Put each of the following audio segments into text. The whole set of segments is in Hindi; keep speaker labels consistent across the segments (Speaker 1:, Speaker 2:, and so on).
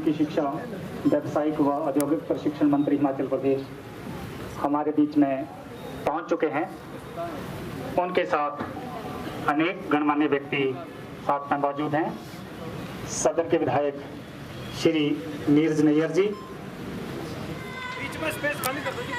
Speaker 1: की शिक्षा, व्यावसायिक व औद्योगिक प्रशिक्षण मंत्री हिमाचल प्रदेश हमारे बीच में पहुंच चुके हैं। उनके साथ अनेक गणमान्य व्यक्ति साथ में मौजूद हैं। सदन के विधायक श्री नीरज नैयर जी,
Speaker 2: बीच में स्पेस खाली कर दो जी।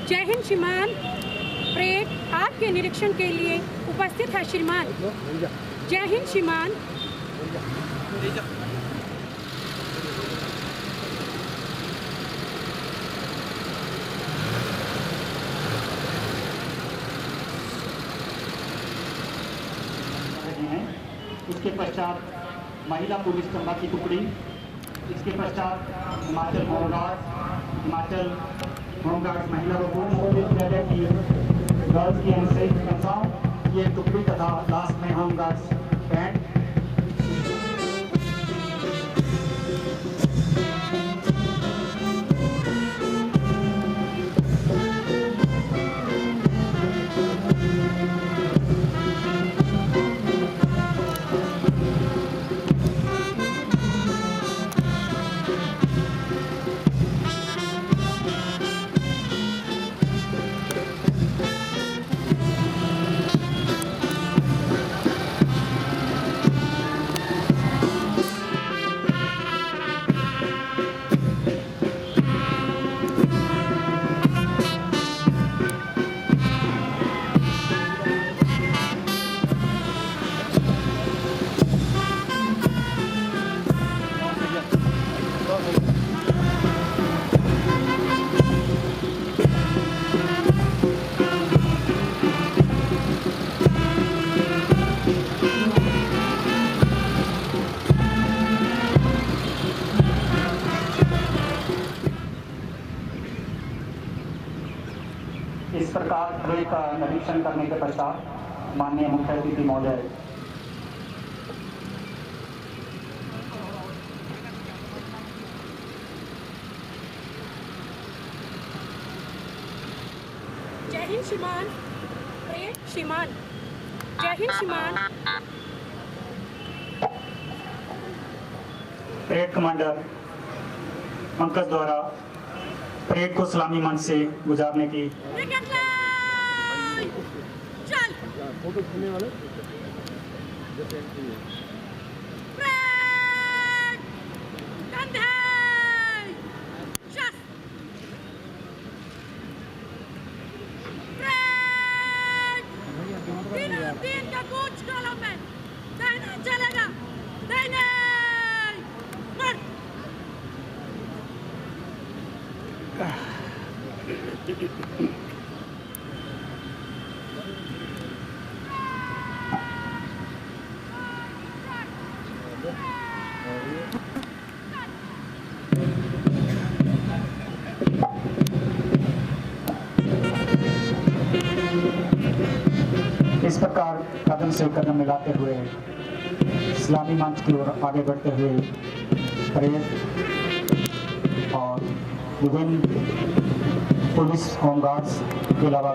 Speaker 3: जय हिंद श्रीमान। परेड आपके निरीक्षण के लिए उपस्थित है श्रीमान। जय हिंद श्रीमान।
Speaker 1: इसके पश्चात महिला पुलिस चंबा की टुकड़ी, इसके पश्चात हिमाचल होमगार्ड महिला व पुरुष पुलिस कैडेट की गर्ल्स की अनुसंधान संस्थाओं ये टुकड़ी तथा लास्ट में होमगार्ड्स बैंड। इस प्रकार परेड का निरीक्षण करने के पश्चात माननीय मुख्य अतिथि महोदय
Speaker 3: जय हिंद श्रीमान। परेड श्रीमान। जय हिंद श्रीमान।
Speaker 1: परेड कमांडर पंकज द्वारा परेड को सलामी मंच से गुजारने की
Speaker 3: चल।
Speaker 2: फोटो खींचने वाले
Speaker 3: तीन का कोच कॉलम में दाहिना चलेगा, दाहिने मर्द।
Speaker 1: इस प्रकार कदम से कदम मिलाते हुए इस्लामी मंच की ओर आगे बढ़ते हुए परेड और विभिन्न पुलिस होमगार्ड्स के अलावा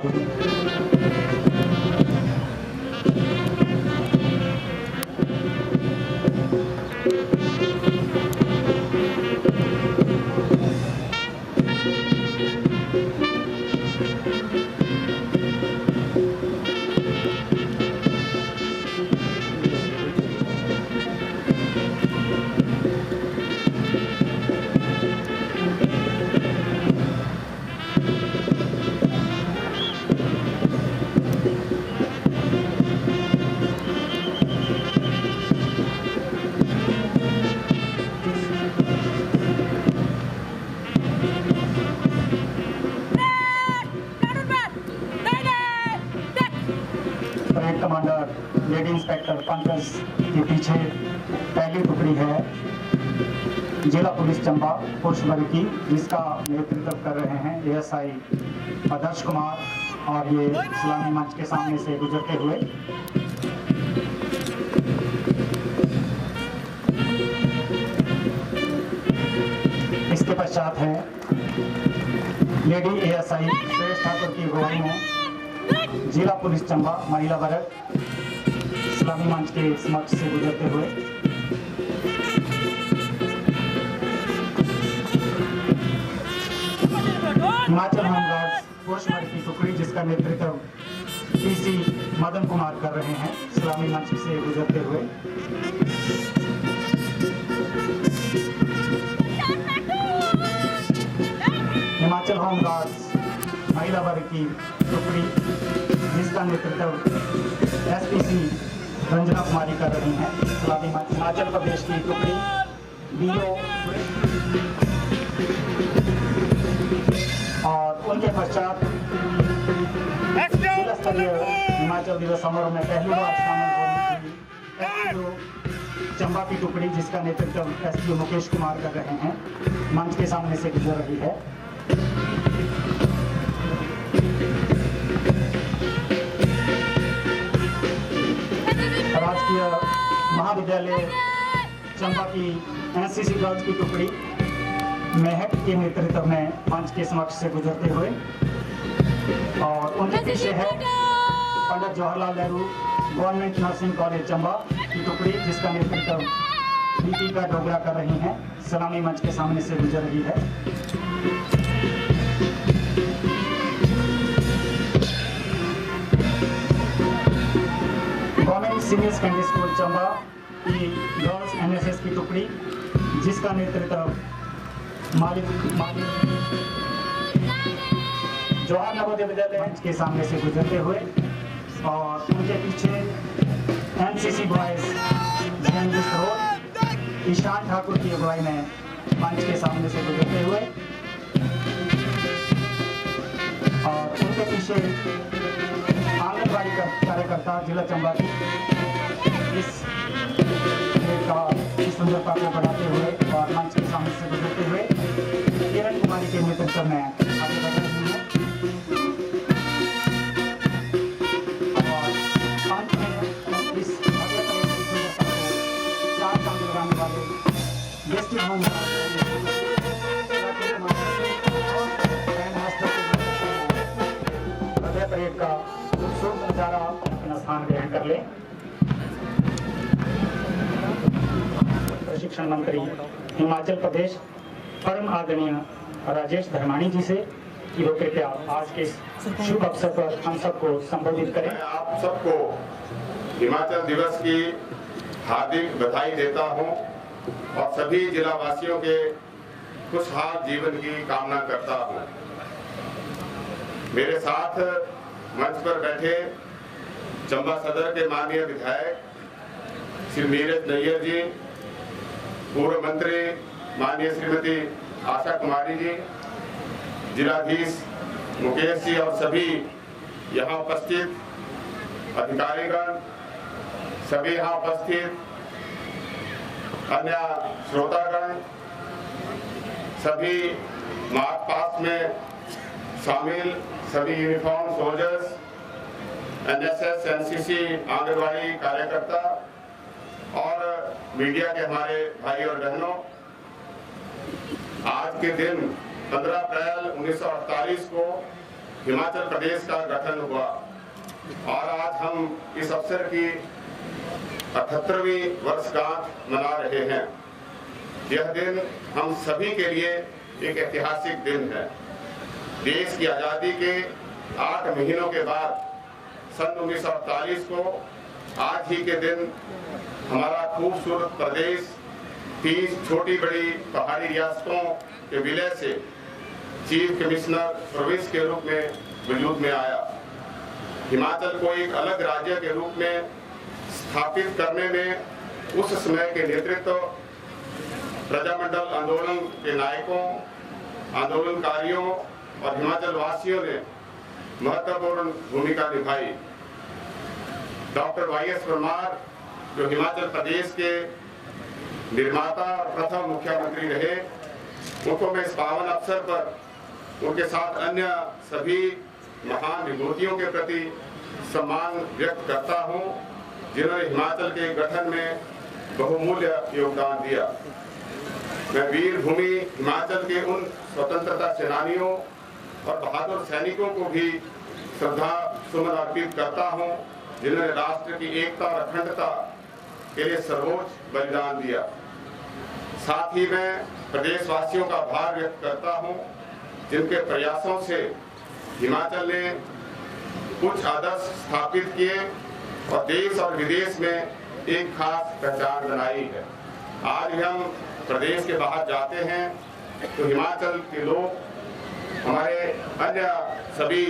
Speaker 1: पंकज के पीछे पहली टुकड़ी है जिला पुलिस चंबा पुरुष वर्ग की, जिसका नेतृत्व कर रहे हैं ASI आदर्श कुमार, और ये सलामी मंच के सामने से गुजरते हुए इसके पश्चात है लेडी ASI सुरेश ठाकुर की अगुवाई में जिला पुलिस चंबा महिला वर्ग सलामी मंच के समक्ष से गुजरते हुए हिमाचल होमगार्ड्स पुरुष वर्ग की टुकड़ी, जिसका नेतृत्व PC मदन कुमार कर रहे हैं सलामी मंच से गुजरते हुए। हिमाचल होमगार्ड्स महिला वर्ग की टुकड़ी, जिसका नेतृत्व SPC रंजना कुमारी कर रही हैं सलामी मंच। हिमाचल प्रदेश की टुकड़ी BO और उनके पश्चात जिला स्तरीय हिमाचल दिवस समारोह में पहली बार शामिल होने की SPO चंबा की टुकड़ी, जिसका नेतृत्व SPO मुकेश कुमार कर रहे हैं, मंच के सामने से गुजर रही है। राजकीय महाविद्यालय चंबा की NCC गर्ल्स की टुकड़ी महक के नेतृत्व में मंच के समक्ष से गुजरते हुए, और उनके पीछे है Pandit Jawaharlal Nehru government nursing college Chamba की टुकड़ी, जिसका नेतृत्व दीपिका डोगरा कर रही हैं, सलामी मंच के सामने से गुजर रही है। Government senior secondary school Chamba की गर्ल्स NSS की टुकड़ी, जिसका नेतृत्व मालिक जवाहर नवोदय विद्यालय मंच के सामने से गुजरते हुए, और उनके पीछे NCC बॉयज रोड ईशान ठाकुर की अगुवाई में मंच के सामने से गुजरते हुए, और उनके पीछे आंगनबाड़ी कार्यकर्ता जिला चंबा की इस सुंदरता को बढ़ाते हुए और मंच के सामने से गुजरते हुए किरण कुमारी के नेतृत्व में आगे बढ़ रही है। और अंत में इस सुंदरता को चार चांद लगाने वाले डिस्ट्रिक्ट होम हृदय परेड का खूबसूरत नजारा अपना स्थान ग्रहण कर ले। प्रशिक्षण मंत्री हिमाचल प्रदेश परम आदरणीय राजेश धर्माणी जी से कि वो कृपया आज के शुभ अवसर पर हम सबको संबोधित करें।
Speaker 4: आप सबको हिमाचल दिवस की हार्दिक बधाई देता हूं और सभी जिला वासियों के खुशहाल जीवन की कामना करता हूं। मेरे साथ मंच पर बैठे चंबा सदर के माननीय विधायक श्री नीरज नैयर जी, पूर्व मंत्री माननीय श्रीमती आशा कुमारी जी, जिलाधीश मुकेश जी और सभी यहाँ उपस्थित अधिकारीगण, सभी यहाँ उपस्थित अन्य श्रोतागण, सभी मार्च पास्ट में शामिल सभी uniform soldiers, NSS, NCC anganwadi कार्यकर्ता और मीडिया के हमारे भाई और बहनों, आज के दिन 15 अप्रैल 1948 को हिमाचल प्रदेश का गठन हुआ और आज हम इस अवसर की 78वीं वर्षगांठ मना रहे हैं। यह दिन हम सभी के लिए एक ऐतिहासिक दिन है। देश की आजादी के 8 महीनों के बाद सन 1948 को आज ही के दिन हमारा खूबसूरत प्रदेश 30 छोटी बड़ी पहाड़ी रियासतों के विलय से चीफ कमिश्नर प्रोविंस के रूप में वजूद में आया। हिमाचल को एक अलग राज्य के रूप में स्थापित करने में उस समय के नेतृत्व प्रजामंडल आंदोलन के नायकों, आंदोलनकारियों और हिमाचल वासियों ने महत्वपूर्ण भूमिका निभाई। डॉक्टर YS परमार जो हिमाचल प्रदेश के निर्माता और प्रथम मुख्यमंत्री रहे, उनको मैं इस पावन अवसर पर उनके साथ अन्य सभी महान विभूतियों के प्रति सम्मान व्यक्त करता हूं, जिन्होंने हिमाचल के गठन में बहुमूल्य योगदान दिया। मैं वीर भूमि हिमाचल के उन स्वतंत्रता सेनानियों और बहादुर सैनिकों को भी श्रद्धा सुमन अर्पित करता हूं, जिन्होंने राष्ट्र की एकता और अखंडता के लिए सर्वोच्च बलिदान दिया। साथ ही मैं प्रदेशवासियों का आभार व्यक्त करता हूं, जिनके प्रयासों से हिमाचल ने कुछ आदर्श स्थापित किए और देश और विदेश में एक खास पहचान बनाई है। आज हम प्रदेश के बाहर जाते हैं तो हिमाचल के लोग हमारे अन्य सभी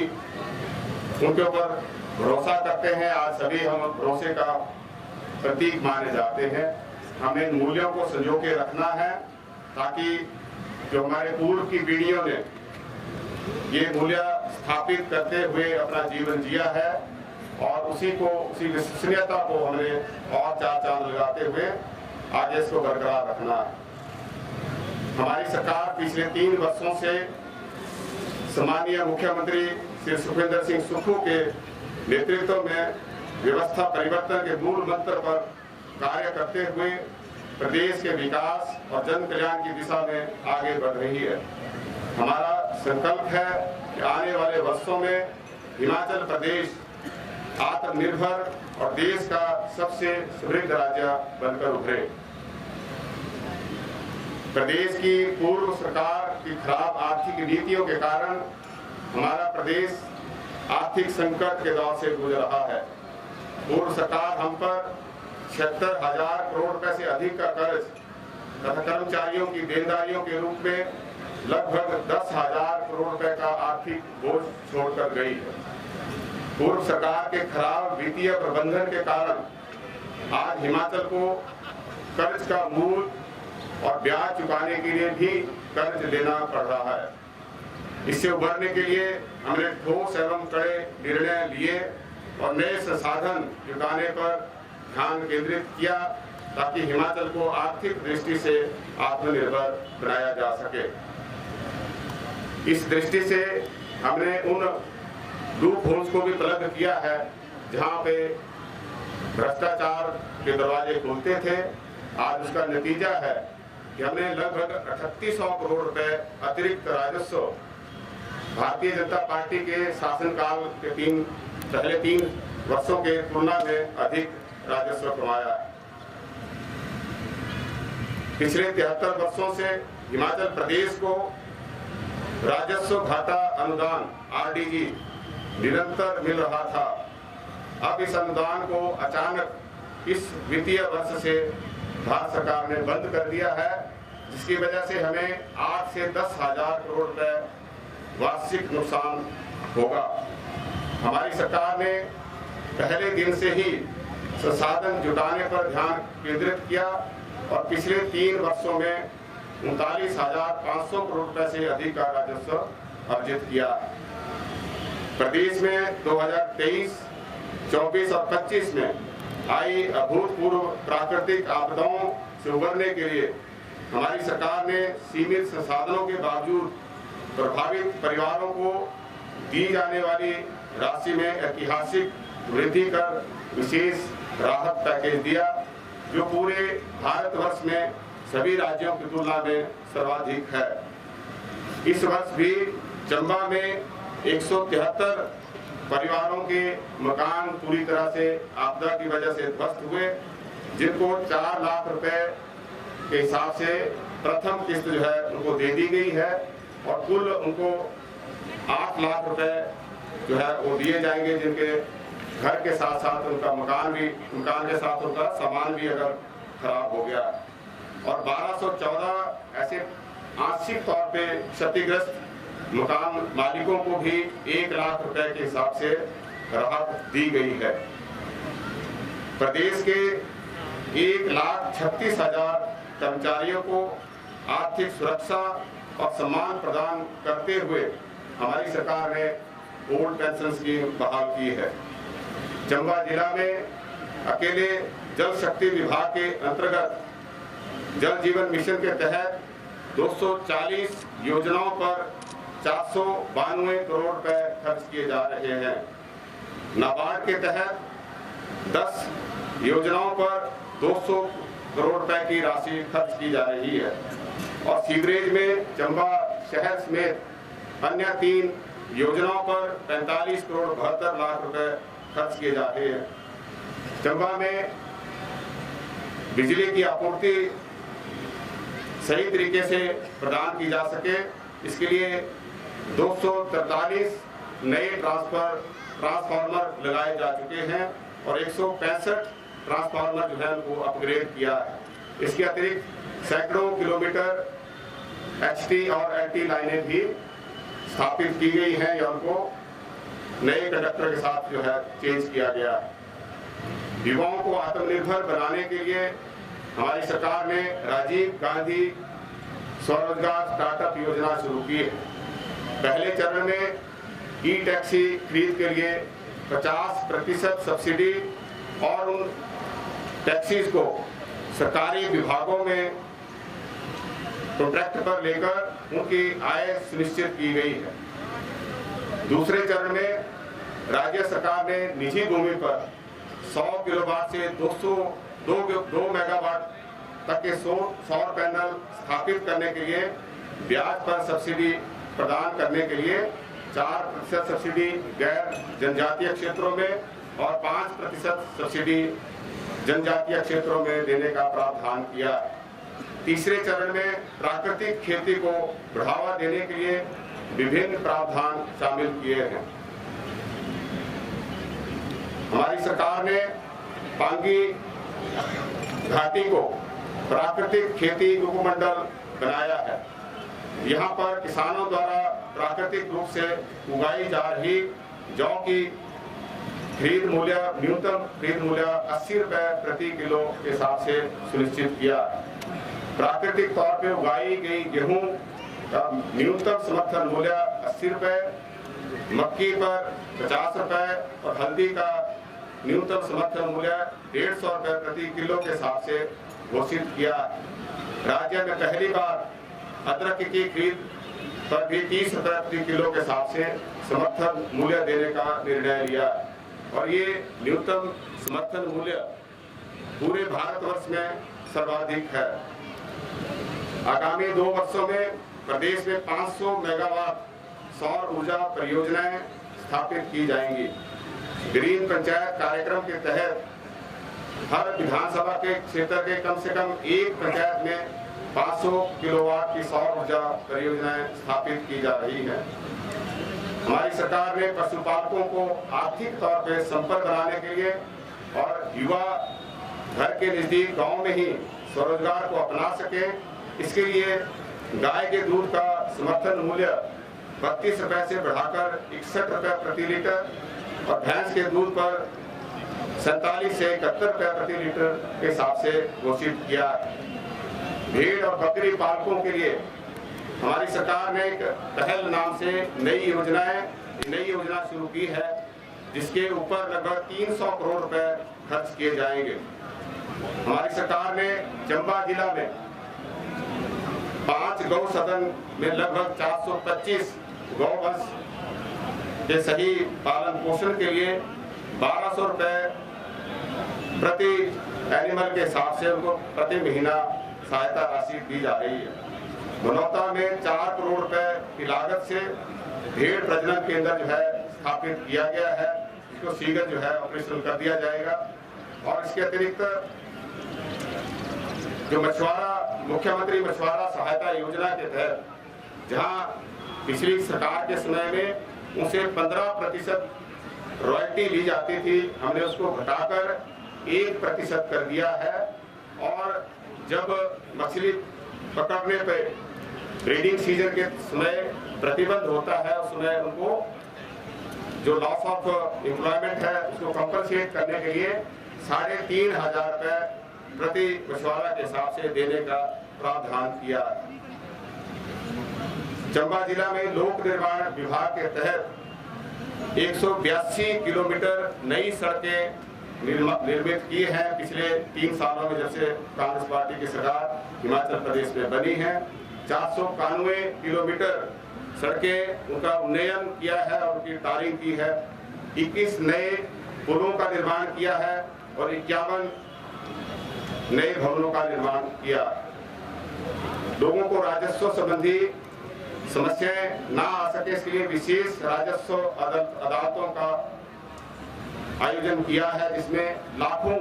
Speaker 4: उनके ऊपर भरोसा करते हैं। आज सभी हम भरोसे का प्रतीक माने जाते हैं। हमें इन मूल्यों को संजो के रखना है, ताकि जो हमारे पूर्व की पीढ़ियों ने ये मूल्य स्थापित करते हुए अपना जीवन जिया है, और उसी विश्वसनीयता को हमें और चार चांद लगाते हुए आगे इसको बरकरार रखना है। हमारी सरकार पिछले 3 वर्षों से सम्मानीय मुख्यमंत्री श्री सुखविंदर सिंह सुक्खू के नेतृत्व में व्यवस्था परिवर्तन के मूल मंत्र पर कार्य करते हुए प्रदेश के विकास और जन कल्याण की दिशा में आगे बढ़ रही है। हमारा संकल्प है कि आने वाले वर्षों में हिमाचल प्रदेश आत्मनिर्भर और देश का सबसे समृद्ध राज्य बनकर उभरे। प्रदेश की पूर्व सरकार की खराब आर्थिक नीतियों के कारण हमारा प्रदेश आर्थिक संकट के दौर से गुजर रहा है। पूर्व सरकार हम पर 76,000 करोड़ रुपए से अधिक का कर्ज तथा कर्मचारियों की देनदारियों के रूप में लगभग 10,000 करोड़ रुपए का आर्थिक बोझ छोड़कर गई है। पूर्व सरकार के खराब वित्तीय प्रबंधन के कारण आज हिमाचल को कर्ज का मूल और ब्याज चुकाने के लिए भी कर्ज लेना पड़ रहा है। इससे उबरने के लिए हमने ठोस एवं कड़े निर्णय लिए और नए संसाधन जुटाने पर ध्यान केंद्रित किया, ताकि हिमाचल को आर्थिक दृष्टि से आत्मनिर्भर बनाया जा सके। इस दृष्टि से हमने उन लूप होल्स को भी प्लग किया है जहां पे भ्रष्टाचार के दरवाजे खुलते थे। आज उसका नतीजा है कि हमने लगभग 3800 करोड़ रुपए अतिरिक्त राजस्व भारतीय जनता पार्टी के शासनकाल के पहले 3 वर्षों के तुलना में अधिक राजस्व कमाया है। पिछले 73 वर्षों से हिमाचल प्रदेश को राजस्व घाटा अनुदान RDG निरंतर मिल रहा था। अब इस अनुदान को अचानक इस वित्तीय वर्ष से भारत सरकार ने बंद कर दिया है, जिसकी वजह से हमें 8 से 10,000 करोड़ रुपए वार्षिक नुकसान होगा। हमारी सरकार ने पहले दिन से ही संसाधन जुटाने पर ध्यान केंद्रित किया और पिछले 3 वर्षों में 39,500 करोड़ रुपए से अधिक का राजस्व अर्जित किया। प्रदेश में 2023, 24 और 25 में आई अभूतपूर्व प्राकृतिक आपदाओं से उबरने के लिए हमारी सरकार ने सीमित संसाधनों के बावजूद प्रभावित परिवारों को दी जाने वाली राशि में ऐतिहासिक वृद्धि कर विशेष राहत पैकेज दिया, जो पूरे भारतवर्ष में सभी राज्यों की तुलना में सर्वाधिक है। इस वर्ष भी चंबा में 173 परिवारों के मकान पूरी तरह से आपदा की वजह से ध्वस्त हुए, जिनको 4 लाख रुपए के हिसाब से प्रथम किस्त जो है उनको दे दी गई है और कुल उनको 8 लाख रुपए जो है वो दिए जाएंगे, जिनके घर के साथ साथ उनका मकान के साथ उनका सामान भी अगर खराब हो गया। और 1214 ऐसे आंशिक तौर पे क्षतिग्रस्त मकान मालिकों को भी 1 लाख रुपए के हिसाब से राहत दी गई है। प्रदेश के 1,36,000 कर्मचारियों को आर्थिक सुरक्षा और सम्मान प्रदान करते हुए हमारी सरकार ने ओल्ड पेंशन स्कीम बहाल की है। चंबा जिला में अकेले जल शक्ति विभाग के अंतर्गत जल जीवन मिशन के तहत 240 योजनाओं पर 492 करोड़ रुपए खर्च किए जा रहे हैं। नाबार्ड के तहत 10 योजनाओं पर 200 करोड़ रुपए की राशि खर्च की जा रही है और सीवरेज में चंबा शहर समेत अन्य 3 योजनाओं पर 45 करोड़ 72 लाख रुपए खर्च किए जा रहे हैं। चंबा में बिजली की आपूर्ति सही तरीके से प्रदान की जा सके, इसके लिए 243 नए ट्रांसफार्मर लगाए जा चुके हैं और 165 ट्रांसफार्मर जो है उनको अपग्रेड किया है। इसके अतिरिक्त सैकड़ों किलोमीटर HT और LT लाइनें भी स्थापित की गई हैं या उनको नए कंडक्टर के साथ जो है चेंज किया गया है। युवाओं को आत्मनिर्भर बनाने के लिए हमारी सरकार ने राजीव गांधी स्वरोजगार स्टार्टअप योजना शुरू की है। पहले चरण में ई-टैक्सी खरीद के लिए 50% सब्सिडी और उन टैक्सीज को सरकारी विभागों में कॉन्ट्रैक्ट पर लेकर उनकी आय सुनिश्चित की गई है। दूसरे चरण में राज्य सरकार ने निजी भूमि पर 100 किलोवाट से 2 मेगावाट तक के सौर पैनल स्थापित करने के लिए ब्याज पर सब्सिडी प्रदान करने के लिए 4% सब्सिडी गैर जनजातीय क्षेत्रों में और 5% सब्सिडी जनजातीय क्षेत्रों में देने का प्रावधान किया। तीसरे चरण में प्राकृतिक खेती को बढ़ावा देने के लिए विभिन्न प्रावधान शामिल किए हैं। हमारी सरकार ने पांगी घाटी को प्राकृतिक खेती उपमंडल बनाया है। यहाँ पर किसानों द्वारा प्राकृतिक रूप से उगाई जा रही जौ की न्यूनतम खरीद मूल्य 80 रुपए प्रति किलो के हिसाब से सुनिश्चित किया। प्राकृतिक तौर पे उगाई गई गेहूं का न्यूनतम समर्थन मूल्य 80 रुपए, मक्की पर 50 रुपए और हल्दी का न्यूनतम समर्थन मूल्य 150 रुपए प्रति किलो के हिसाब से घोषित किया। राज्य में पहली बार अदरक की खरीद पर भी 30 रुपए प्रति किलो के हिसाब से समर्थन मूल्य देने का निर्णय लिया और ये न्यूनतम समर्थन मूल्य पूरे भारतवर्ष में सर्वाधिक है। आगामी 2 वर्षों में प्रदेश में 500 मेगावाट सौर ऊर्जा परियोजनाएं स्थापित की जाएंगी। ग्रीन पंचायत कार्यक्रम के तहत हर विधानसभा के क्षेत्र के कम से कम एक पंचायत में 500 किलोवाट की सौर ऊर्जा परियोजनाएं स्थापित की जा रही है। हमारी सरकार ने पशुपालकों को आर्थिक तौर पर संपन्न बनाने के लिए और युवा घर के नजदीक गांव में ही स्वरोजगार को अपना सके, इसके लिए गाय के दूध का समर्थन मूल्य 32 रुपए से बढ़ाकर 61 रुपए प्रति लीटर और भैंस के दूध पर 47 से 71 रुपए प्रति लीटर के हिसाब से घोषित किया। भेड़ और बकरी पालकों के लिए हमारी सरकार ने एक पहल नाम से नई योजना शुरू की है, जिसके ऊपर लगभग 300 करोड़ रुपए खर्च किए जाएंगे। हमारी सरकार ने चंबा जिला में 5 गौ सदन में लगभग 425 गौवंश के सही पालन पोषण के लिए 1200 रुपए प्रति एनिमल के हिसाब से उनको प्रति महीना सहायता राशि दी जा रही है। बनौता में 4 करोड़ रुपए की लागत से भेड़ प्रजनन केंद्र जो है स्थापित किया गया है, इसको शीघ्र जो है ऑपरेशन कर दिया जाएगा। और इसके अतिरिक्त जो मुख्यमंत्री मछुआरा सहायता योजना के तहत जहां पिछली सरकार के समय में उनसे 15% रॉयल्टी ली जाती थी, हमने उसको घटाकर 1% कर दिया है। और जब मछली पकड़ने पे ब्रीडिंग सीजन के समय प्रतिबंध होता है, उस समय उनको जो लॉस ऑफ एम्प्लॉयमेंट है उसको कंपनसेट करने के लिए 3500 रुपए प्रति मछुआरा के हिसाब से देने का प्रावधान किया। चंबा जिला में लोक निर्माण विभाग के तहत 182 किलोमीटर नई सड़कें निर्मित की है पिछले 3 सालों में, जब से कांग्रेस पार्टी की सरकार हिमाचल प्रदेश में बनी है। 491 किलोमीटर सड़कें उनका उन्नयन किया है और उनकी टारिंग की है। 21 नए पुलों का निर्माण किया है और 51 नए भवनों का निर्माण किया। लोगों को राजस्व संबंधी समस्याएं ना आ सके, इसके लिए विशेष राजस्व अदालतों का आयोजन किया है, जिसमें लाखों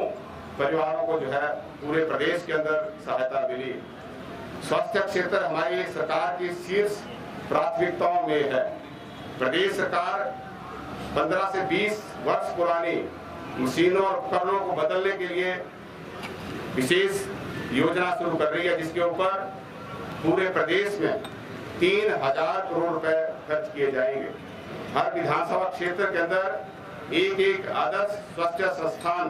Speaker 4: परिवारों को जो है पूरे प्रदेश के अंदर सहायता मिली। स्वास्थ्य क्षेत्र हमारी सरकार की शीर्ष प्राथमिकताओं में है। प्रदेश सरकार 15 से 20 वर्ष पुरानी मशीनों और उपकरणों को बदलने के लिए विशेष योजना शुरू कर रही है, जिसके ऊपर पूरे प्रदेश में 3000 करोड़ रुपए खर्च किए जाएंगे। हर विधानसभा क्षेत्र के अंदर एक आदर्श स्वास्थ्य संस्थान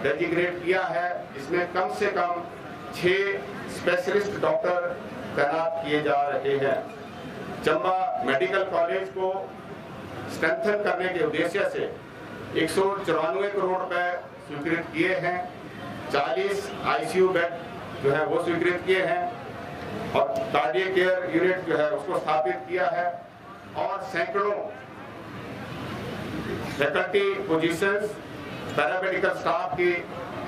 Speaker 4: डेजिग्नेट किया है, जिसमें कम से कम 6 स्पेशलिस्ट डॉक्टर तैनात किए जा रहे हैं। चंबा मेडिकल कॉलेज को स्ट्रेंथन करने के उद्देश्य से 194 करोड़ रुपए स्वीकृत किए हैं। 40 ICU बेड जो है वो स्वीकृत किए हैं और कार्डियक केयर यूनिट जो है उसको स्थापित किया है और सैकड़ों फैकल्टी पोजीशंस, पैरामेडिकल स्टाफ की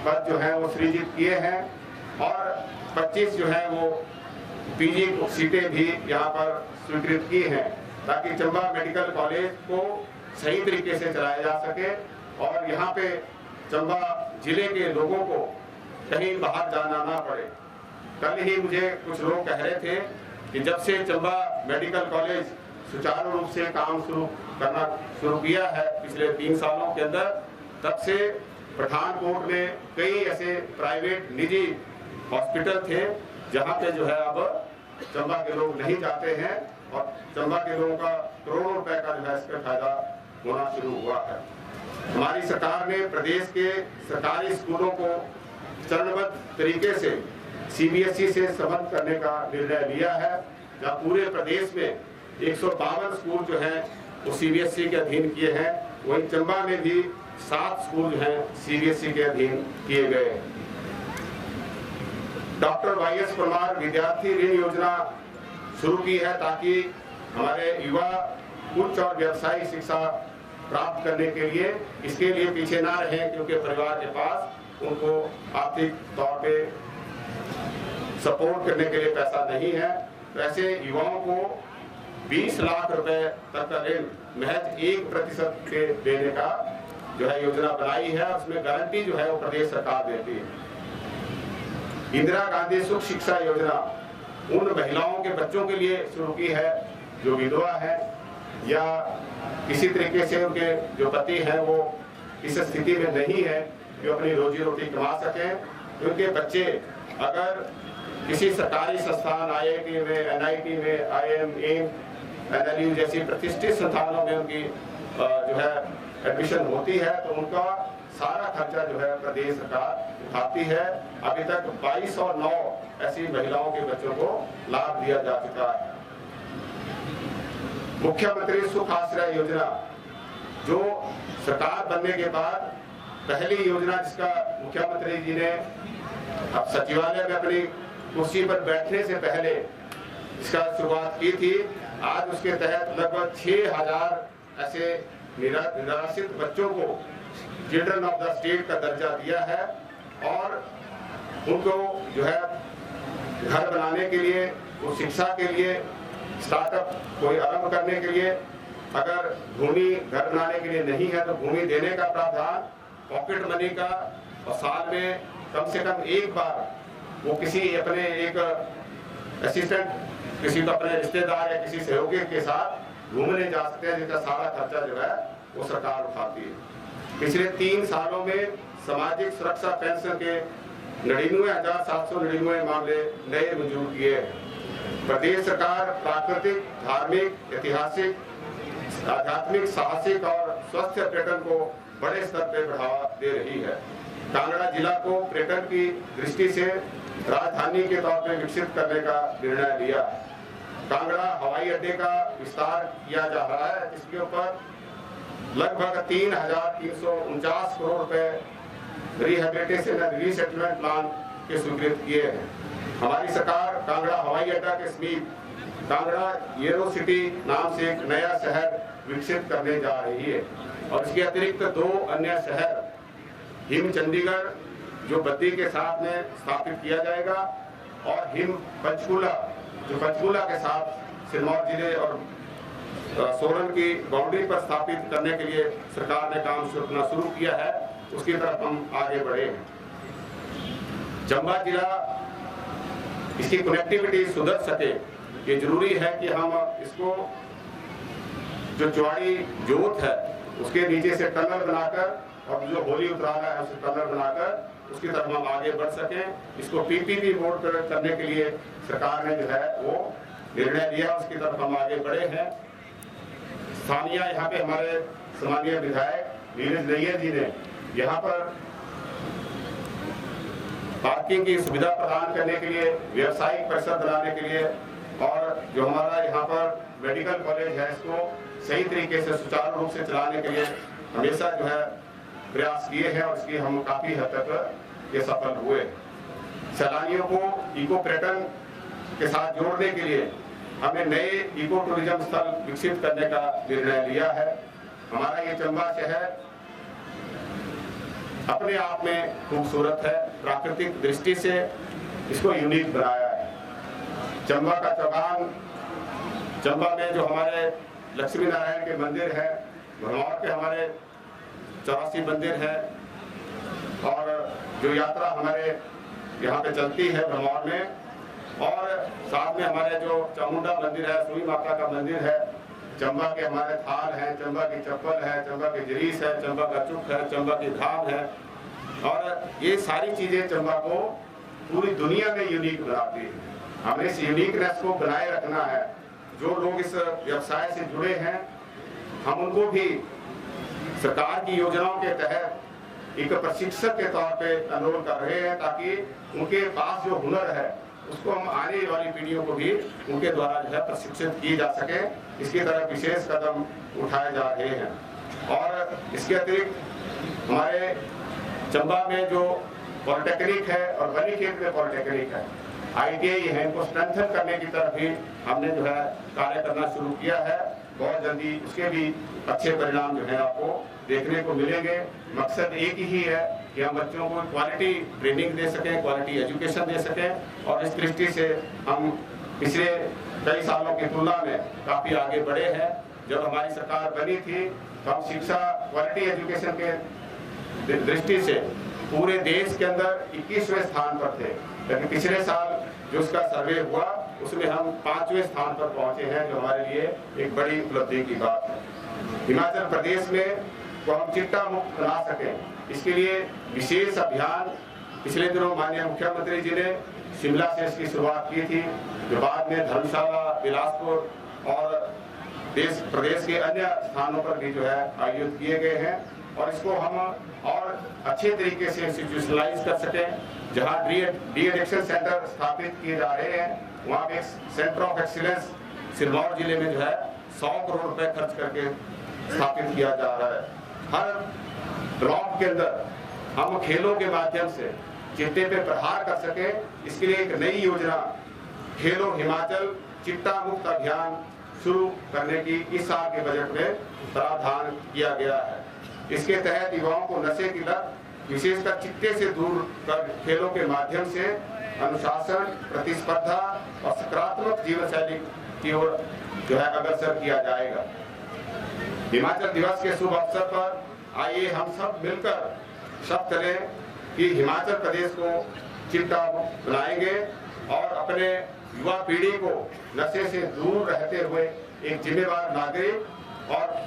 Speaker 4: पद जो है वो सृजित किए हैं और 25 जो है वो PG सीटें भी यहाँ पर स्वीकृत की हैं, ताकि चंबा मेडिकल कॉलेज को सही तरीके से चलाया जा सके और यहाँ पे चंबा जिले के लोगों को कहीं बाहर जाना ना पड़े। कल ही मुझे कुछ लोग कह रहे थे कि जब से चंबा मेडिकल कॉलेज सुचारू रूप से काम करना शुरू किया है पिछले 3 सालों के अंदर, तब से पठानकोट में कई ऐसे प्राइवेट निजी हॉस्पिटल थे जहां पे जो है अब चंबा के लोग नहीं जाते हैं और चंबा के लोगों का करोड़ों रुपए का जो है इस पर फायदा होना शुरू हुआ है। हमारी सरकार ने प्रदेश के सरकारी स्कूलों को चरणबद्ध तरीके से CBSE से संबद्ध करने का निर्णय लिया है, जहाँ पूरे प्रदेश में 152 स्कूल जो हैं वो CBSE के अधीन किए हैं। वहीं चंबा में भी 7 स्कूल जो हैं CBSE के अधीन किए गए। डॉक्टर YS परमार विद्यार्थी ऋण योजना शुरू की है, ताकि हमारे युवा उच्च और व्यावसायिक शिक्षा प्राप्त करने के लिए इसके लिए पीछे ना रहें, क्योंकि परिवार के पास उनको आर्थिक तौर पे सपोर्ट करने के लिए पैसा नहीं है। तो ऐसे युवाओं को 20 लाख रुपए तक का ऋण महज 1% के देने का जो है योजना बनाई है। उसमें गारंटी जो है वो प्रदेश सरकार देती है। इंदिरा गांधी सुख शिक्षा योजना उन महिलाओं के बच्चों के लिए शुरू की है जो विधवा है या किसी तरीके से उनके जो पति हैं वो इस स्थिति में नहीं है कि अपनी रोजी रोटी कमा सकें। उनके बच्चे अगर किसी सरकारी संस्थान IIT में, NIT में, IIM, AIM, NLU जैसी प्रतिष्ठित संस्थानों में उनकी जो है एडमिशन होती है तो उनका सारा खर्चा जो है प्रदेश सरकार उठाती है। अभी तक 2209 ऐसी महिलाओं के बच्चों को लाभ दिया जा चुका है। मुख्यमंत्री सुख आश्रय योजना जो सरकार बनने के बाद पहली योजना, जिसका मुख्यमंत्री जी ने अब सचिवालय में अपनी कुर्सी पर बैठने से पहले इसका शुरुआत की थी। आज उसके तहत लगभग 6000 ऐसे निराश्रित बच्चों को चिल्ड्रन ऑफ द स्टेट का दर्जा दिया है और उनको जो है घर बनाने के लिए, उस शिक्षा के लिए, स्टार्टअप कोई आरंभ करने के लिए, अगर भूमि घर बनाने के लिए नहीं है तो भूमि देने का प्रावधान, पॉकेट मनी का, और साल में कम से कम एक बार वो किसी अपने एक असिस्टेंट, किसी को अपने रिश्तेदार या किसी सहयोगी के साथ घूमने जा सकते हैं, जिसका सारा खर्चा जो है वो सरकार उठाती है। पिछले 3 सालों में सामाजिक सुरक्षा पेंशन के 99,799 मामले नए मंजूर किए। प्रदेश सरकार प्राकृतिक, धार्मिक, ऐतिहासिक, आध्यात्मिक, साहसिक और स्वस्थ पर्यटन को बड़े स्तर पर बढ़ावा दे रही है। कांगड़ा जिला को पर्यटन की दृष्टि से राजधानी के तौर पर विकसित करने का निर्णय लिया। कांगड़ा हवाई अड्डे का विस्तार किया जा रहा है, जिसके ऊपर लगभग 3,349 करोड़ रुपए रिहेबिलिटेशन एंड रीसेटलमेंट प्लान के स्वीकृत किए हैं। हमारी सरकार कांगड़ा हवाई अड्डा के समीप कांगड़ा येरो सिटी नाम से एक नया शहर विकसित करने जा रही है और इसके अतिरिक्त 2 अन्य शहर हिम चंडीगढ़ जो बद्दी के साथ में स्थापित किया जाएगा और हिम पंचकूला जो पंचकूला के साथ सिरमौर जिले और सोलन की बाउंड्री पर स्थापित करने के लिए सरकार ने काम शुरू किया है, उसकी तरफ हम आगे बढ़े हैं। चंबा जिला इसकी कनेक्टिविटी सुधर सके, ये जरूरी है कि हम इसको जो चौड़ी जोत है उसके नीचे से टनल बनाकर और जो होली उतराना है उसे टनल बनाकर उसकी तरफ हम आगे बढ़ सकें। इसको पीपीपी मोड पर करने के लिए सरकार ने जो है वो निर्णय लिया, उसकी तरफ हम आगे बढ़े हैं। स्थानीय यहाँ पे हमारे सम्मानीय विधायक नीरज नैयर जी ने यहाँ पर पार्किंग की सुविधा प्रदान करने के लिए, व्यवसायिक परिसर बनाने के लिए और जो हमारा यहाँ पर मेडिकल कॉलेज है इसको सही तरीके से सुचारू रूप से चलाने के लिए हमेशा जो है प्रयास किए हैं और इसकी हम काफी हद तक ये सफल हुए। सैलानियों को इको पर्यटन के साथ जोड़ने के लिए हमने नए इको टूरिज्म स्थल विकसित करने का निर्णय लिया है। हमारा ये चंबा शहर अपने आप में खूबसूरत है, प्राकृतिक दृष्टि से इसको यूनिक बनाया है। चंबा का चौगान, चंबा में जो हमारे लक्ष्मी नारायण के मंदिर है, भरमौर के हमारे 84 मंदिर है और जो यात्रा हमारे यहाँ पे चलती है भरमौर में और साथ में हमारे जो चामुंडा मंदिर है, सूई माता का मंदिर है, चंबा के हमारे थाल है, चंबा की चप्पल है, चंबा की जरीस है, चंबा का चुक है, चंबा की धाम है और ये सारी चीजें चंबा को पूरी दुनिया में यूनिक बनाती है। हमें इस यूनिकनेस को बनाए रखना है। जो लोग इस व्यवसाय से जुड़े हैं हम उनको भी सरकार की योजनाओं के तहत एक प्रशिक्षक के तौर पे एनरोल कर रहे हैं ताकि उनके पास जो हुनर है उसको हम आने वाली पीढ़ियों को भी उनके द्वारा जो है प्रशिक्षित की जा सके, इसकी तरफ विशेष कदम उठाए जा रहे हैं। और इसके अतिरिक्त हमारे चंबा में जो पॉलिटेक्निक है और बनीखेत में पॉलिटेक्निक है, ITI है, इनको स्ट्रेंथन करने की तरफ भी हमने जो है कार्य करना शुरू किया है। बहुत जल्दी उसके भी अच्छे परिणाम जो है आपको देखने को मिलेंगे। मकसद एक ही है कि हम बच्चों को क्वालिटी ट्रेनिंग दे सकें, क्वालिटी एजुकेशन दे सकें और इस दृष्टि से हम पिछले कई सालों की तुलना में काफ़ी आगे बढ़े हैं। जब हमारी सरकार बनी थी तो हम शिक्षा क्वालिटी एजुकेशन के दृष्टि से पूरे देश के अंदर 21वें स्थान पर थे, लेकिन पिछले साल जो उसका सर्वे हुआ उसमें हम 5वें स्थान पर पहुंचे हैं, जो हमारे लिए एक बड़ी उपलब्धि की बात है। हिमाचल प्रदेश में को हम चिट्टा मुक्त बना सकें, इसके लिए विशेष अभियान पिछले दिनों माननीय मुख्यमंत्री जी ने शिमला से इसकी शुरुआत की थी, जो बाद में धर्मशाला, बिलासपुर और देश प्रदेश के अन्य स्थानों पर भी जो है आयोजित किए गए हैं और इसको हम और अच्छे तरीके से इंस्टीट्यूशनलाइज कर सकें। जहां डी-एडिक्शन सेंटर स्थापित किए जा रहे हैं वहाँ पे सेंटर ऑफ एक्सीलेंस सिरमौर जिले में जो है 100 करोड़ रुपए खर्च करके स्थापित किया जा रहा है। हर ब्लॉक के अंदर हम खेलों के माध्यम से चिट्टे पे प्रहार कर सके, इसके लिए एक नई योजना खेलो हिमाचल चिट्टा मुक्त अभियान शुरू करने की इस साल के बजट में प्रावधान किया गया है। इसके तहत युवाओं को नशे की लत विशेषकर चिट्टे से दूर कर खेलों के माध्यम से अनुशासन, प्रतिस्पर्धा और सकारात्मक जीवन शैली की ओर जो है अग्रसर किया जाएगा। हिमाचल दिवस के शुभ अवसर पर आइए हम सब मिलकर शपथ लें कि हिमाचल प्रदेश को चिट्टा मुक्त बनाएंगे और अपने युवा पीढ़ी को नशे से दूर रहते हुए एक जिम्मेदार नागरिक और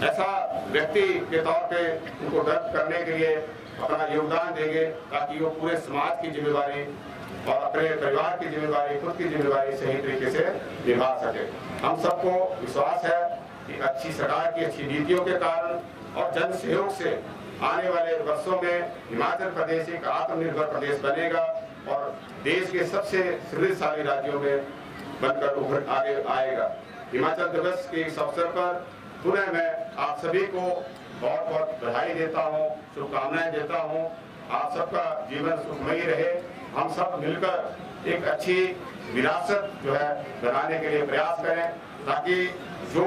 Speaker 4: ऐसा व्यक्ति के तौर पे उनको डेवलप करने के लिए अपना योगदान देंगे, ताकि वो पूरे समाज की जिम्मेदारी और अपने परिवार की जिम्मेदारी, खुद की जिम्मेदारी सही तरीके से निभा सके। हम सबको विश्वास है कि अच्छी सरकार की अच्छी नीतियों के कारण और जन सहयोग से आने वाले वर्षों में हिमाचल प्रदेश एक आत्मनिर्भर प्रदेश बनेगा और देश के सबसे समृद्धशाली राज्यों में बनकर उभर आगे आएगा। हिमाचल दिवस के इस अवसर पर पुनः मैं आप सभी को बहुत बहुत बधाई देता हूँ, शुभकामनाएं देता हूँ। आप सबका जीवन सुखमयी रहे। हम सब मिलकर एक अच्छी विरासत जो है बनाने के लिए प्रयास करें, ताकि जो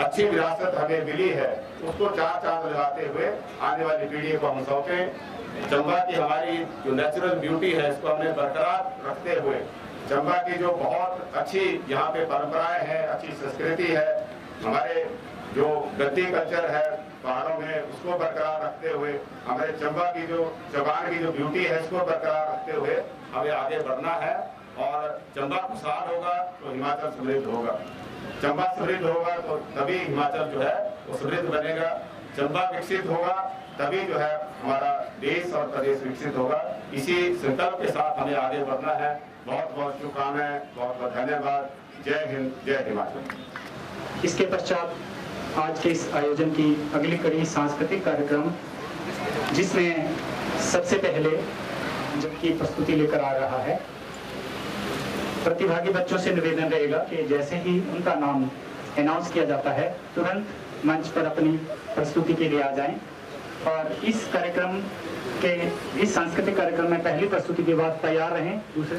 Speaker 4: अच्छी विरासत हमें मिली है उसको चार चांद लगाते हुए आने वाली पीढ़ी को हम सौंपें। चंबा की हमारी जो नेचुरल ब्यूटी है इसको हमें बरकरार रखते हुए, चंबा की जो बहुत अच्छी यहाँ पे परंपराएं हैं, अच्छी संस्कृति है, हमारे जो गद्दी कल्चर है पहाड़ों में, उसको बरकरार रखते हुए, हमारे चंबा की जो जबान की जो ब्यूटी है इसको बरकरार रखते हुए हमें आगे बढ़ना है। और चंबा खुशहाल होगा तो हिमाचल समृद्ध होगा, चंबा समृद्ध होगा तो तभी हिमाचल जो है वो समृद्ध बनेगा, चंबा विकसित होगा तभी जो है हमारा देश और प्रदेश विकसित होगा। इसी संकल्प के साथ हमें आगे बढ़ना है। बहुत बहुत शुभकामनाएं, बहुत बहुत धन्यवाद। जय हिंद, जय हिमाचल।
Speaker 1: इसके पश्चात आज के इस आयोजन की अगली कड़ी सांस्कृतिक कार्यक्रम, जिसमें सबसे पहले जबकि प्रस्तुति लेकर आ रहा है, प्रतिभागी बच्चों से निवेदन रहेगा कि जैसे ही उनका नाम अनाउंस किया जाता है तुरंत मंच पर अपनी प्रस्तुति के लिए आ जाएं। और इस कार्यक्रम के इस सांस्कृतिक कार्यक्रम में पहली प्रस्तुति के बाद तैयार रहें। दूसरे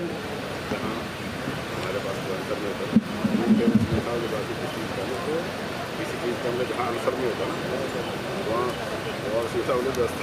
Speaker 5: किसी चीज़ का हमने जहाँ आंसर नहीं होता वहाँ और सीधा उन्हें दस्त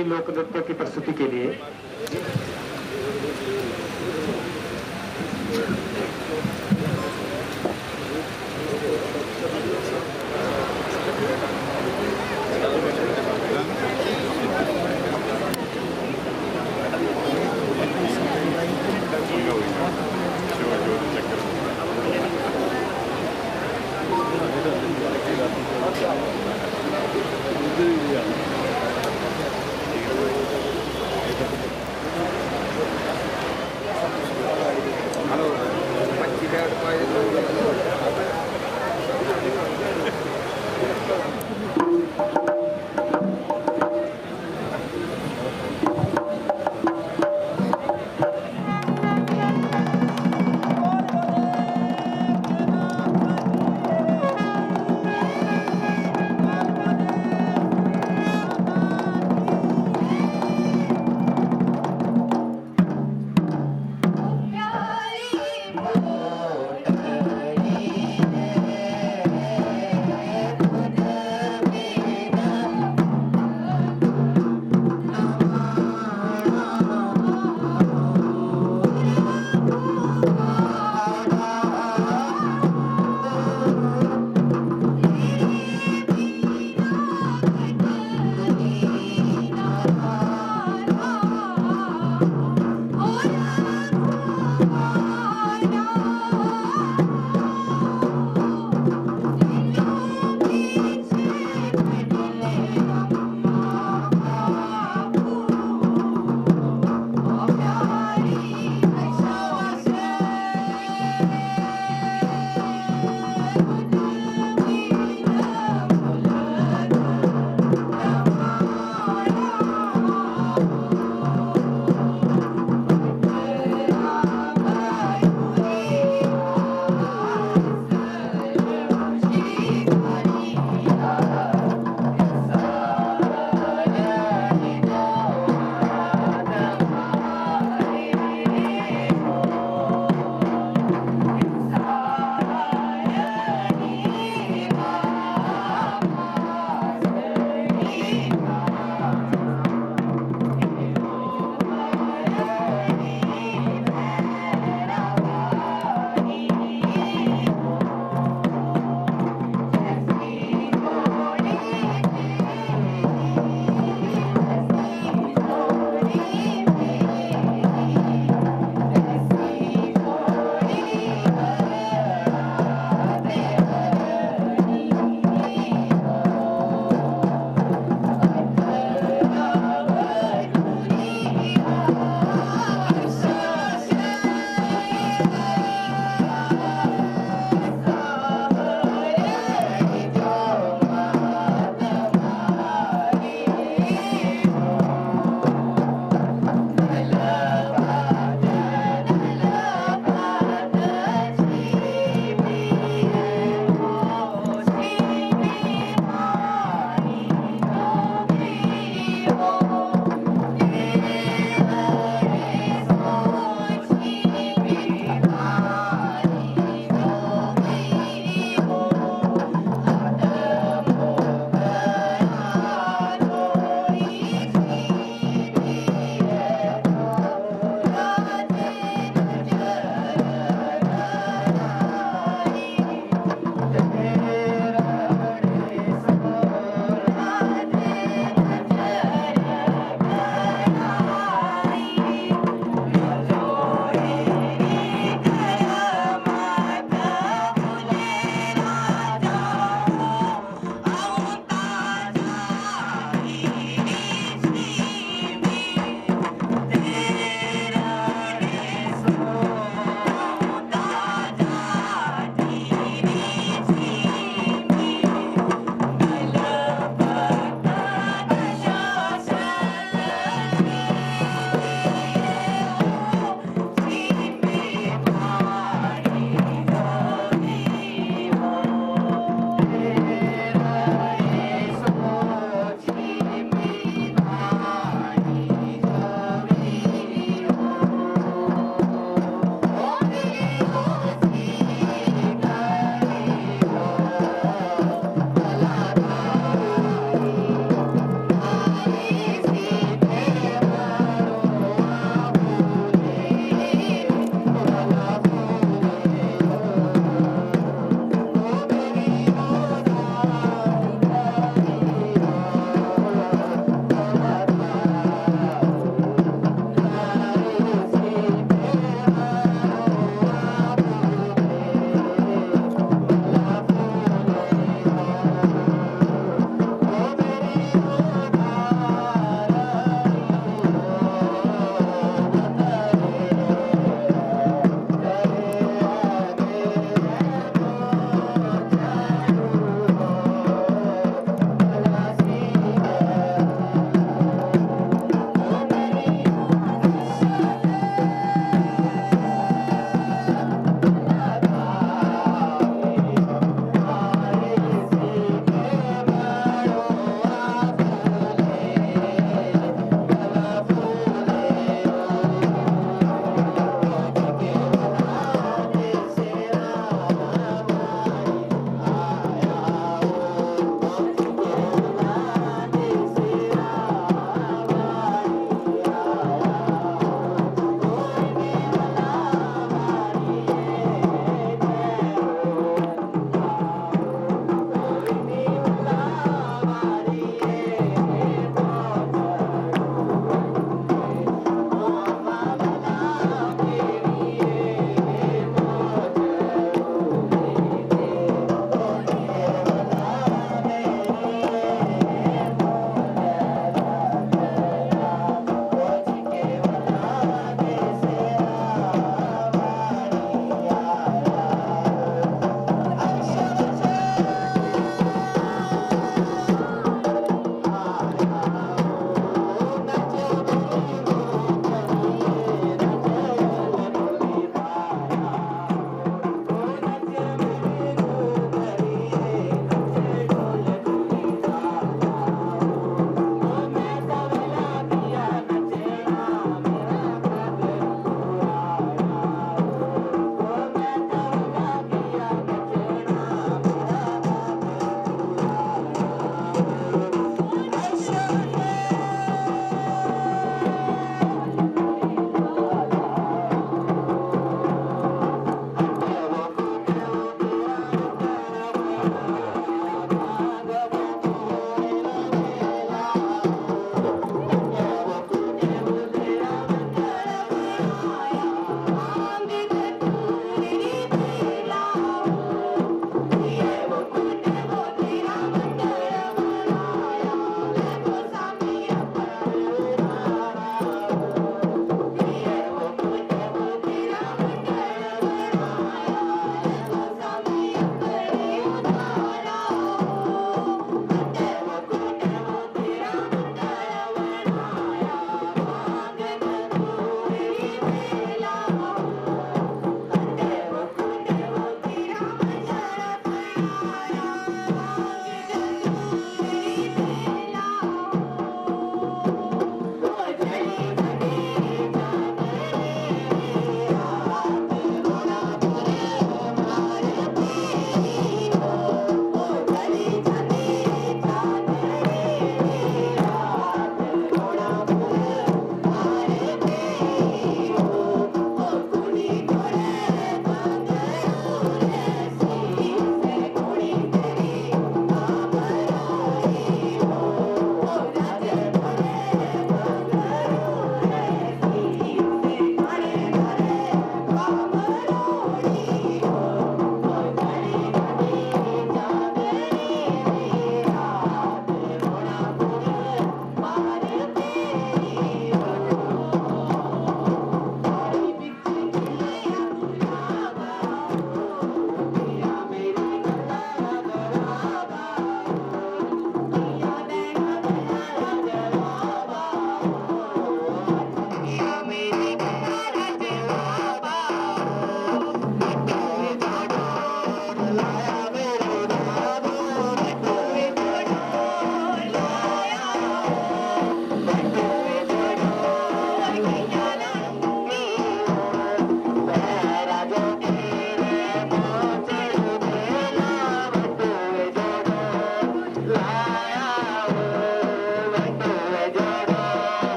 Speaker 1: भोजपुरी लोक नृत्य की प्रस्तुति के लिए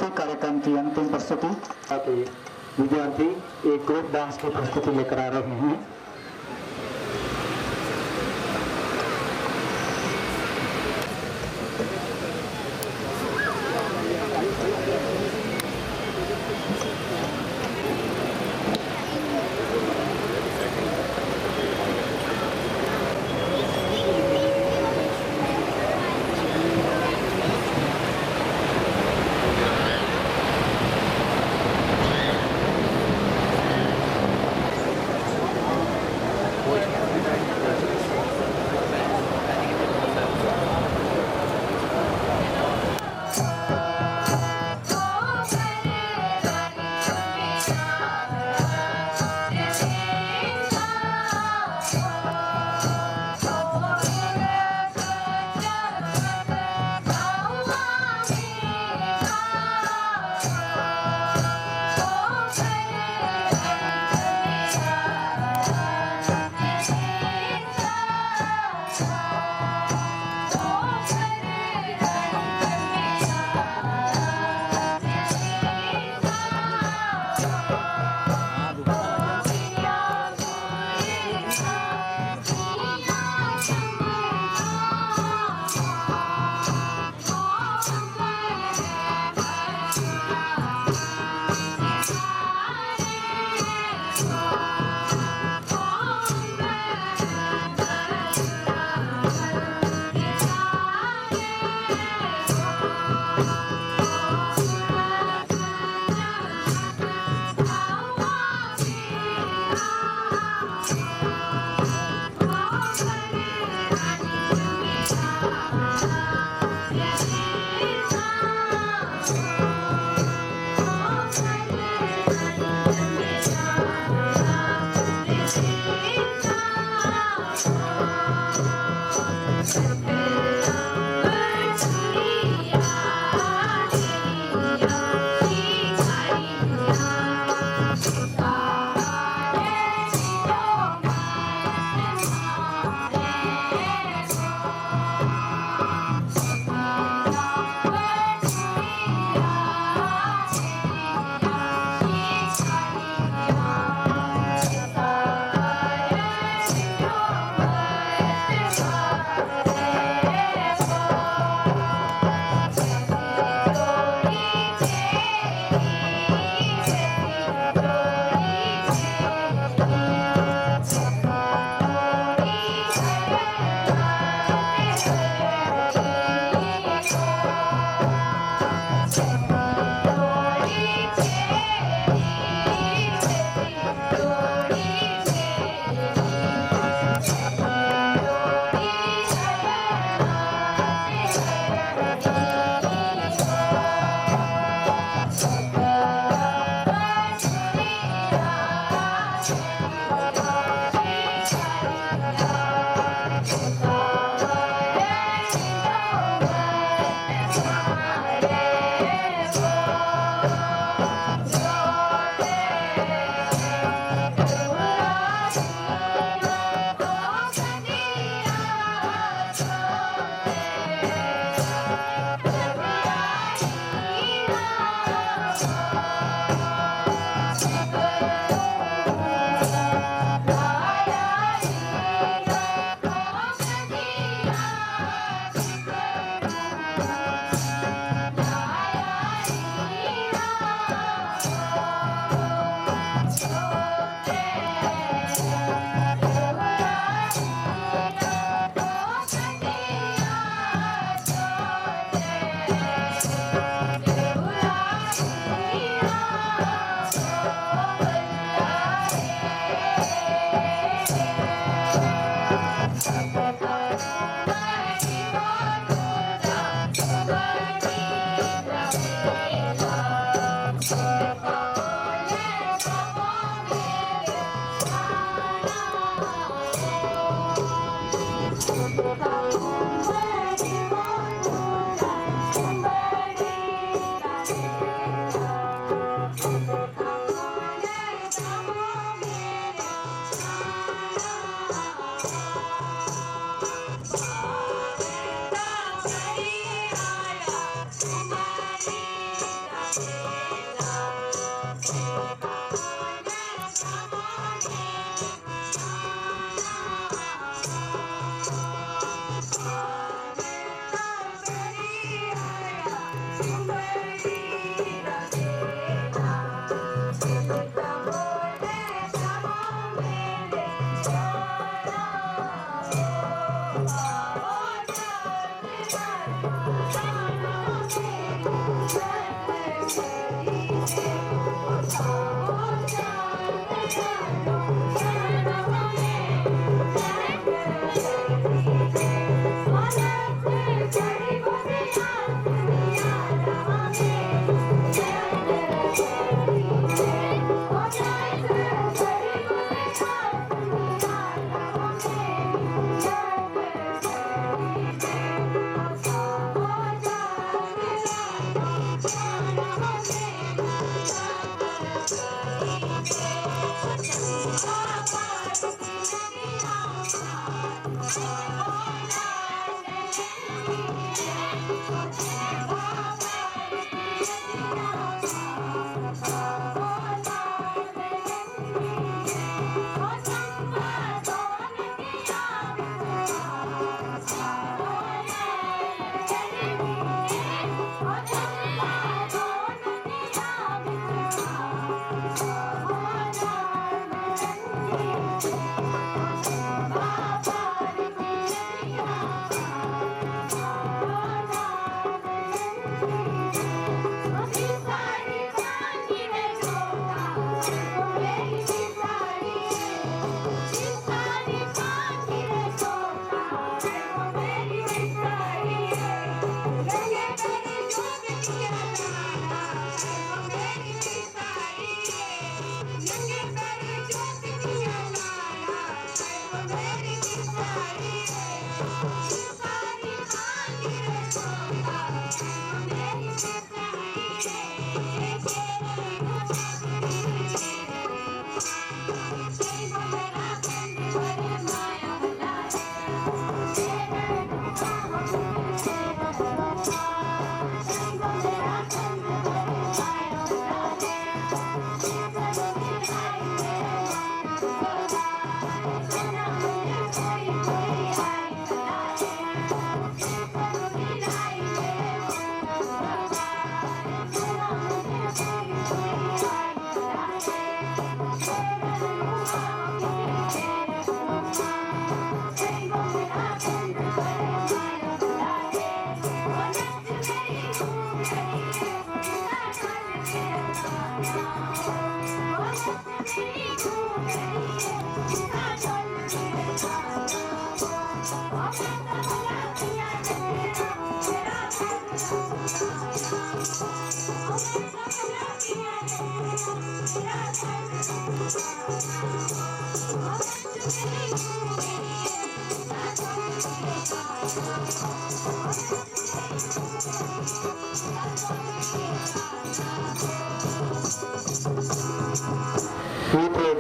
Speaker 1: सांस्कृतिक कार्यक्रम की अंतिम प्रस्तुति विद्यार्थी एक ग्रुप डांस की प्रस्तुति लेकर आ रहे हैं।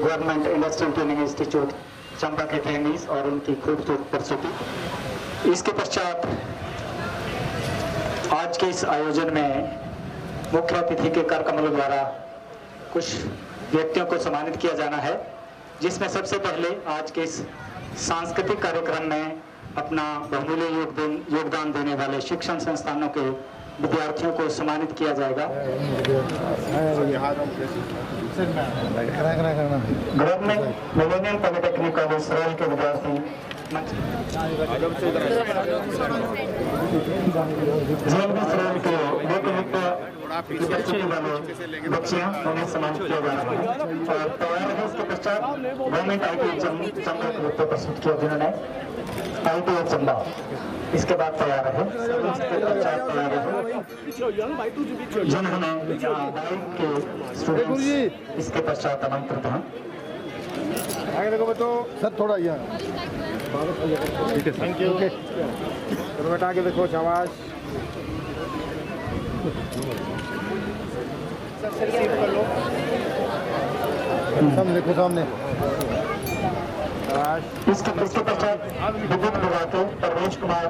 Speaker 1: Government industrial training institute Chamba के ट्रेनिंग्स और उनकी खूबसूरत प्रस्तुति। इसके पश्चात आज के इस आयोजन में मुख्य अतिथि के कर कमल द्वारा कुछ व्यक्तियों को सम्मानित किया जाना है, जिसमें सबसे पहले आज के इस सांस्कृतिक कार्यक्रम में अपना बहुमूल्य योगदान देने वाले शिक्षण संस्थानों के विद्यार्थियों को सम्मानित किया जाएगा। Government millennium polytechnic college Sarol के विद्यार्थी सरोल के बच्चियां उन्हें सम्मानित किया जा रहा है। और तैयार है इसके पश्चात गवर्नमेंट ITI चंबा के उत्तर प्रस्तुत किया जिन्होंने ITI चंबा। इसके बाद तैयार है जिन्होंने बाइक के स्टूडेंट्स इसके पश्चात आमंत्रित हैं।
Speaker 2: आगे देखो तो सर थोड़ा यहाँ ठीक है, थैंक यू। चलो बेटा आगे देखो, शाबाश। सामने देखो, सामने।
Speaker 1: इसके पश्चात विद्युत विभाग के परवेश कुमार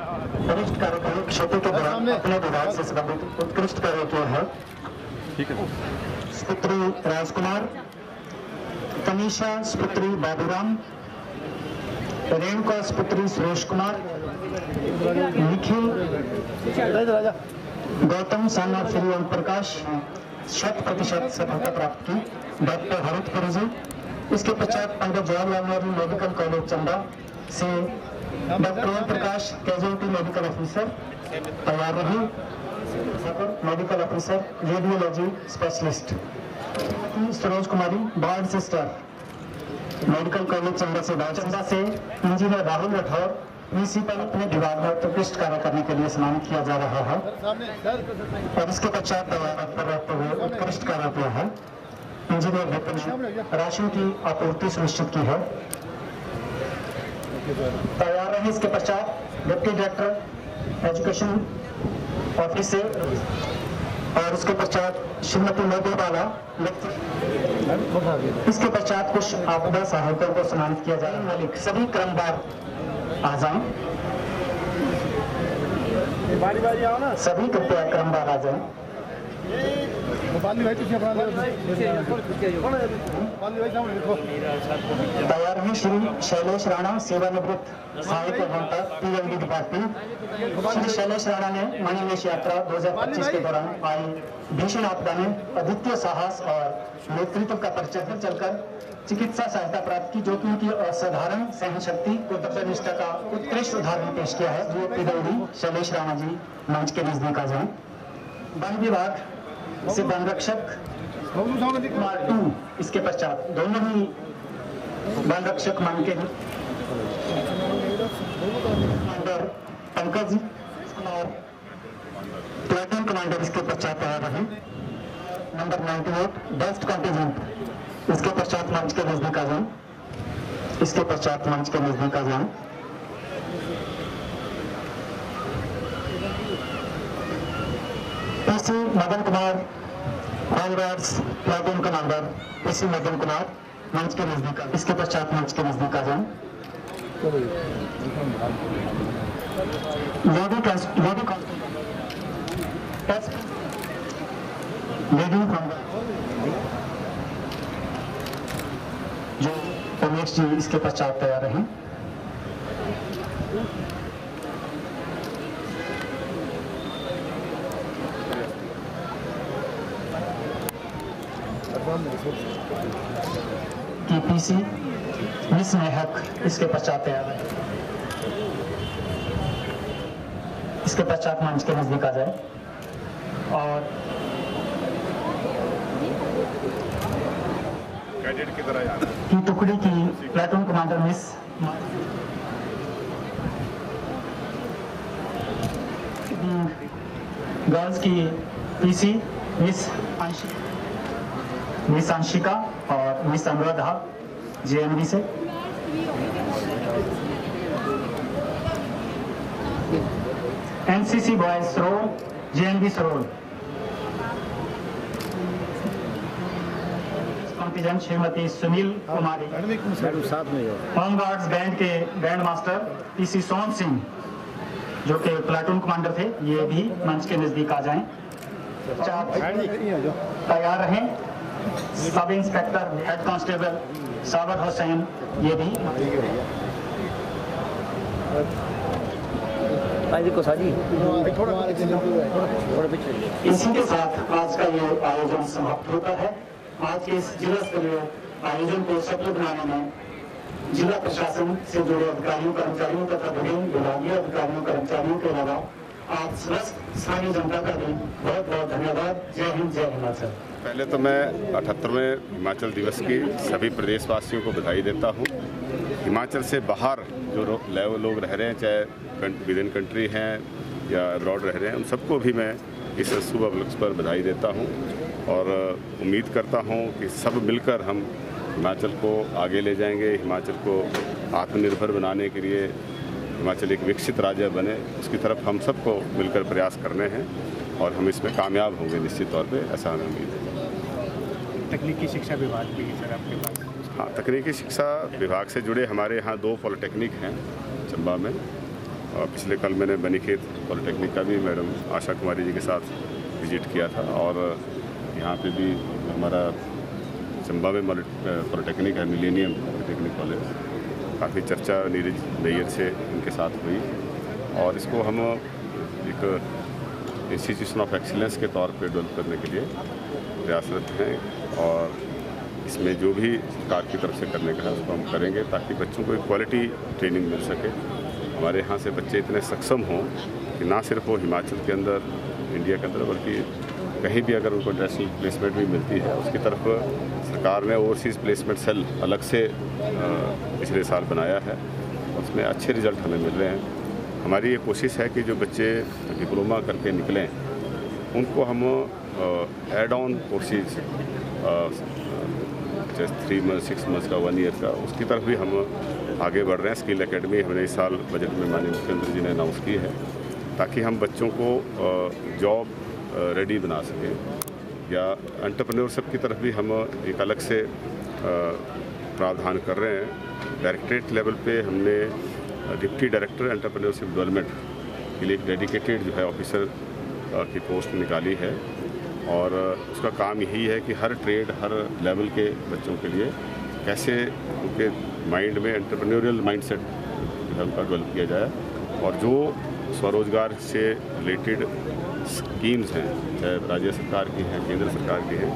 Speaker 1: वरिष्ठ कार्यकारी क्षेत्र के दौरान अपने विभाग से संबंधित उत्कृष्ट कार्य किया है।
Speaker 5: ठीक है।
Speaker 1: स्पुत्री राजकुमार, तनीषा स्पुत्री बाबूराम, रेणुका स्पुत्री सुरेश कुमार, निखिल गौतम साना श्री ओम प्रकाश 100% सफलता प्राप्त की। डॉक्टर हरित परिजन। इसके पश्चात पंडित जवाहरलाल नेहरू मेडिकल कॉलेज चंबा से doctor Om Prakash casualty medical officer तैयार रही, medical officer radiology specialist. Saroj Kumari ward sister medical college Chamba से इंजीनियर राहुल राठौर प्रिंसिपल अपने विभाग में उत्कृष्ट कार्य करने के लिए सम्मानित किया जा रहा है। और इसके पश्चात पर रहते हुए उत्कृष्ट कार्य किया है इंजीनियर विपिन ने राशन की आपूर्ति सुनिश्चित की है। तैयार रहे इसके पश्चात डिप्टी डायरेक्टर एजुकेशन ऑफिस से और उसके पश्चात श्रीमती मोदीवाला। इसके पश्चात कुछ आपदा सहायकों को सम्मानित किया जाएगा। मालिक सभी क्रमवार आ जाएं।
Speaker 2: बारी बारी आओ ना।
Speaker 1: सभी कृपया क्रमवार आ जाएं।
Speaker 2: बाली भाई तुझे अपना बाली भाई सामने देखो।
Speaker 1: तैयार हैं श्री शैलेश राणा, सेवानिवृत्त सहायक अभियंता PLD डिपार्टमेंट। श्री शैलेश राणा ने मणिमहेश यात्रा 2025 के दौरान आई भीषण आपदा में अद्वितीय साहस और नेतृत्व का परिचय चलकर चिकित्सा सहायता प्राप्त की, जो कि उनकी असाधारण सहन शक्ति कर्तव्य निष्ठा का उत्कृष्ट उदाहरण पेश किया है। जो PLD शैलेश राणा जी मंच के नजदीक आ जाएं। वन विभाग से वन रक्षक कुमार 2, इसके पश्चात दोनों ही वन रक्षक मान के कमांडर पंकज और प्लेटून कमांडर इसके पश्चात तैयार रहे। नंबर 98 बेस्ट कंटिजेंट इसके पश्चात मंच के नजदीक आ जाएं। इसके पश्चात मंच के नजदीक आ जाएं। PC Madan Kumar allrounders platoon commander PC Madan Kumar मंच के नजदीक आ, इसके पश्चात मंच के नजदीक आ जाएं। जो उमेश जी इसके पश्चात तैयार रहे। PC मिस नेहक इसके पश्चात तैयार है। इसके पश्चात मंच के नजदीक आ जाए। और
Speaker 5: कैडेट की तरह यार
Speaker 1: की टुकड़ी की प्लेटून कमांडर मिस गर्ल्स की PC मिस अंशिका और मिस अनुराधा JNV से। NCC boys Sarol JNV Sarol. Contingent Shrimati Sunil Kumari. Home guards band के band master PC Son Singh, जो कि प्लाटून कमांडर थे, ये भी मंच के नजदीक आ जाएं। तैयार रहें। सब इंस्पेक्टर हेड कांस्टेबल साबर हुसैन, ये भी। इसी के साथ आज का ये आयोजन समाप्त होता है। आज के इस जिला स्तरीय आयोजन को सफल बनाने में जिला प्रशासन से जुड़े अधिकारियों कर्मचारियों तथा विभिन्न विभागीय अधिकारियों कर्मचारियों के अलावा आप समस्त स्थानीय जनता का भी बहुत बहुत धन्यवाद। जय हिंद, जय हिमाचल।
Speaker 5: पहले तो मैं 78वें हिमाचल दिवस की सभी प्रदेशवासियों को बधाई देता हूं। हिमाचल से बाहर जो लोग रह रहे हैं, चाहे विद इन कंट्री हैं या अब्रॉड रह रहे हैं, उन सबको भी मैं इस शुभ अवसर पर बधाई देता हूं और उम्मीद करता हूं कि सब मिलकर हम हिमाचल को आगे ले जाएंगे। हिमाचल को आत्मनिर्भर बनाने के लिए हिमाचल एक विकसित राज्य बने, उसकी तरफ हम सबको मिलकर प्रयास करने हैं और हम इसमें कामयाब होंगे निश्चित तौर पे, ऐसा हमें उम्मीद है।
Speaker 6: तकनीकी शिक्षा विभाग भी है सर आपके पास?
Speaker 5: हाँ, तकनीकी शिक्षा विभाग से जुड़े हमारे यहाँ 2 पॉलिटेक्निक हैं चंबा में, और पिछले कल मैंने बनीखेत पॉलिटेक्निक का भी मैडम आशा कुमारी जी के साथ विजिट किया था। और यहाँ पे भी हमारा चंबा में पॉलिटेक्निक है, मिलेनियम पॉलिटेक्निक कॉलेज, काफ़ी चर्चा नीरज नैयर से उनके साथ हुई और इसको हम एक इंस्टीट्यूशन ऑफ एक्सीलेंस के तौर पे डेवलप करने के लिए प्रयासरत हैं और इसमें जो भी सरकार की तरफ से करने का है उसको हम करेंगे ताकि बच्चों को एक क्वालिटी ट्रेनिंग मिल सके। हमारे यहाँ से बच्चे इतने सक्षम हों कि ना सिर्फ वो हिमाचल के अंदर, इंडिया के अंदर, बल्कि कहीं भी अगर उनको इंटरनेशनल प्लेसमेंट भी मिलती है, उसकी तरफ सरकार ने ओवरसीज़ प्लेसमेंट सेल अलग से पिछले साल बनाया है, उसमें अच्छे रिजल्ट हमें मिल रहे हैं। हमारी ये कोशिश है कि जो बच्चे डिप्लोमा करके निकलें उनको हम एड ऑन कोर्सेज, जैसे 3 मंथ 6 मंथ्स का 1 ईयर का, उसकी तरफ भी हम आगे बढ़ रहे हैं। स्किल एकेडमी हमने इस साल बजट में माननीय मुख्यमंत्री जी ने अनाउंस की है ताकि हम बच्चों को जॉब रेडी बना सकें। या एंटरप्रेन्योरशिप की तरफ भी हम एक अलग से प्रावधान कर रहे हैं। डायरेक्टरेट लेवल पे हमने डिप्टी डायरेक्टर एंटरप्रेन्योरशिप डेवलपमेंट के लिए एक डेडिकेटेड जो है ऑफिसर की पोस्ट निकाली है। और उसका काम यही है कि हर ट्रेड, हर लेवल के बच्चों के लिए कैसे उनके माइंड में एंटरप्रेन्योरियल माइंडसेट जो है उनका डेवलप किया जाए, और जो स्वरोजगार से रिलेटेड स्कीम्स हैं, चाहे राज्य सरकार की हैं, केंद्र सरकार की हैं,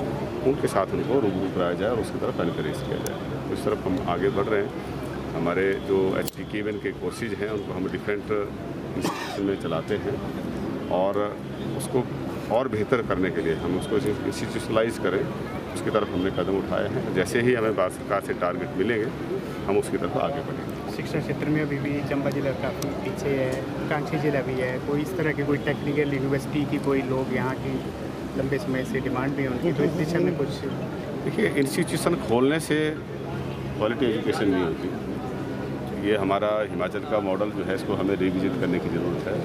Speaker 5: उनके साथ उनको रूबरू कराया जाए और उसकी तरफ एनकरेज किया जाए। इस तरफ हम आगे बढ़ रहे हैं। हमारे जो HPK के कोर्सेज हैं उनको हम डिफरेंट इंस्टीट्यूशन में चलाते हैं, और उसको और बेहतर करने के लिए हम उसको इंस्टीट्यूशनलाइज करें, उसकी तरफ हमने कदम उठाए हैं। जैसे ही हमें भारत सरकार से टारगेट मिलेंगे हम उसकी तरफ आगे बढ़ेंगे।
Speaker 6: शिक्षा क्षेत्र में अभी भी चंबा जिला काफ़ी पीछे है, कांची जिला भी है। कोई इस तरह की कोई टेक्निकल यूनिवर्सिटी की कोई लोग यहाँ की लंबे समय से डिमांड भी है उनकी, तो इस दिशा में कुछ?
Speaker 5: देखिए, इंस्टीट्यूशन खोलने से क्वालिटी एजुकेशन नहीं होती। ये हमारा हिमाचल का मॉडल जो है, इसको हमें रिविजिट करने की ज़रूरत है।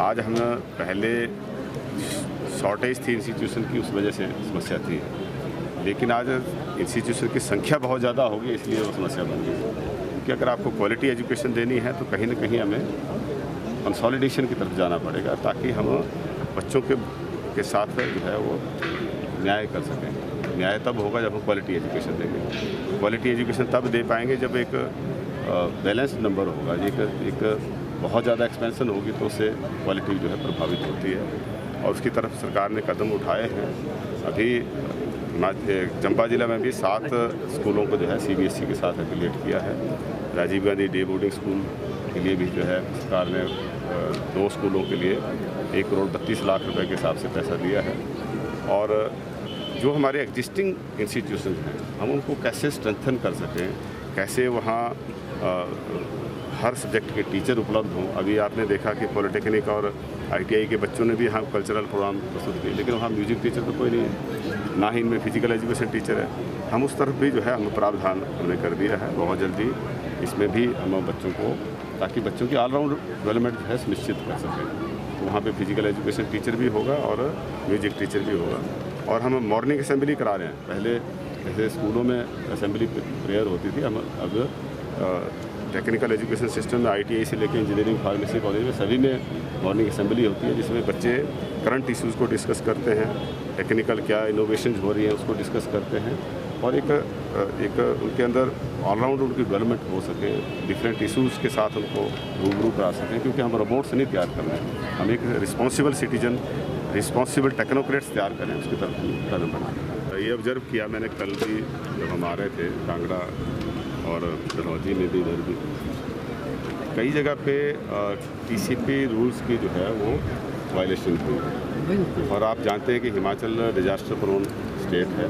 Speaker 5: आज हम पहले शॉर्टेज थी इंस्टीट्यूशन की, उस वजह से समस्या थी, लेकिन आज इंस्टीट्यूशन की संख्या बहुत ज़्यादा होगी, इसलिए वो समस्या बन गई। क्योंकि अगर आपको क्वालिटी एजुकेशन देनी है तो कहीं ना कहीं हमें कंसोलिडेशन की तरफ जाना पड़ेगा, ताकि हम बच्चों के साथ जो है वो न्याय कर सकें। न्याय तब होगा जब हम क्वालिटी एजुकेशन देंगे। क्वालिटी एजुकेशन तब दे पाएंगे जब एक बैलेंस्ड नंबर होगा। एक बहुत ज़्यादा एक्सपेंशन होगी तो उससे क्वालिटी जो है प्रभावित होती है, और उसकी तरफ सरकार ने कदम उठाए हैं। अभी चंबा जिला में भी 7 स्कूलों को जो है CBSE के साथ एफिलिएट किया है। Rajiv Gandhi day boarding school के लिए भी जो है सरकार ने 2 स्कूलों के लिए 1 करोड़ 32 लाख रुपए के हिसाब से पैसा दिया है। और जो हमारे एग्जिस्टिंग इंस्टीट्यूशन हैं, हम उनको कैसे स्ट्रेंथन कर सकें, कैसे वहाँ हर सब्जेक्ट के टीचर उपलब्ध हों। अभी आपने देखा कि पॉलिटेक्निक और ITI के बच्चों ने भी यहाँ कल्चरल प्रोग्राम प्रस्तुत किए, लेकिन वहाँ म्यूजिक टीचर तो कोई नहीं है, ना ही इनमें फिजिकल एजुकेशन टीचर है। हम उस तरफ भी जो है हम प्रावधान हमने कर दिया है बहुत जल्दी। इसमें भी हम बच्चों को, ताकि बच्चों की ऑलराउंड डेवलपमेंट जो है सुनिश्चित कर सकें, तो वहाँ पे फिजिकल एजुकेशन टीचर भी होगा और म्यूजिक टीचर भी होगा। और हम मॉर्निंग असेंबली करा रहे हैं। पहले जैसे स्कूलों में असेंबली प्रेयर होती थी, हम अब टेक्निकल एजुकेशन सिस्टम में ITI से लेकर इंजीनियरिंग, फार्मेसी कॉलेज में सभी में मॉर्निंग असेंबली होती है, जिसमें बच्चे करंट इश्यूज़ को डिस्कस करते हैं, टेक्निकल क्या इनोवेशन हो रही है उसको डिस्कस करते हैं, और एक उनके अंदर ऑलराउंड उनकी डेवलपमेंट हो सके, डिफरेंट इश्यूज़ के साथ उनको रूबरू करा सकें। क्योंकि हम रोबोट्स नहीं तैयार कर रहे हैं, हम एक रिस्पॉन्सिबल सिटीजन, रिस्पॉन्सिबल टेक्नोक्रेट्स तैयार करें, उसकी तरफ कदम बढ़ाएं। ये ऑब्जर्व किया मैंने कल भी, जब हम आ रहे थे कांगड़ा और डलहौजी में भी, इधर भी कई जगह पे TCP रूल्स की जो है वो वायलेशन हुई। और आप जानते हैं कि हिमाचल डिजास्टर प्रोन स्टेट है,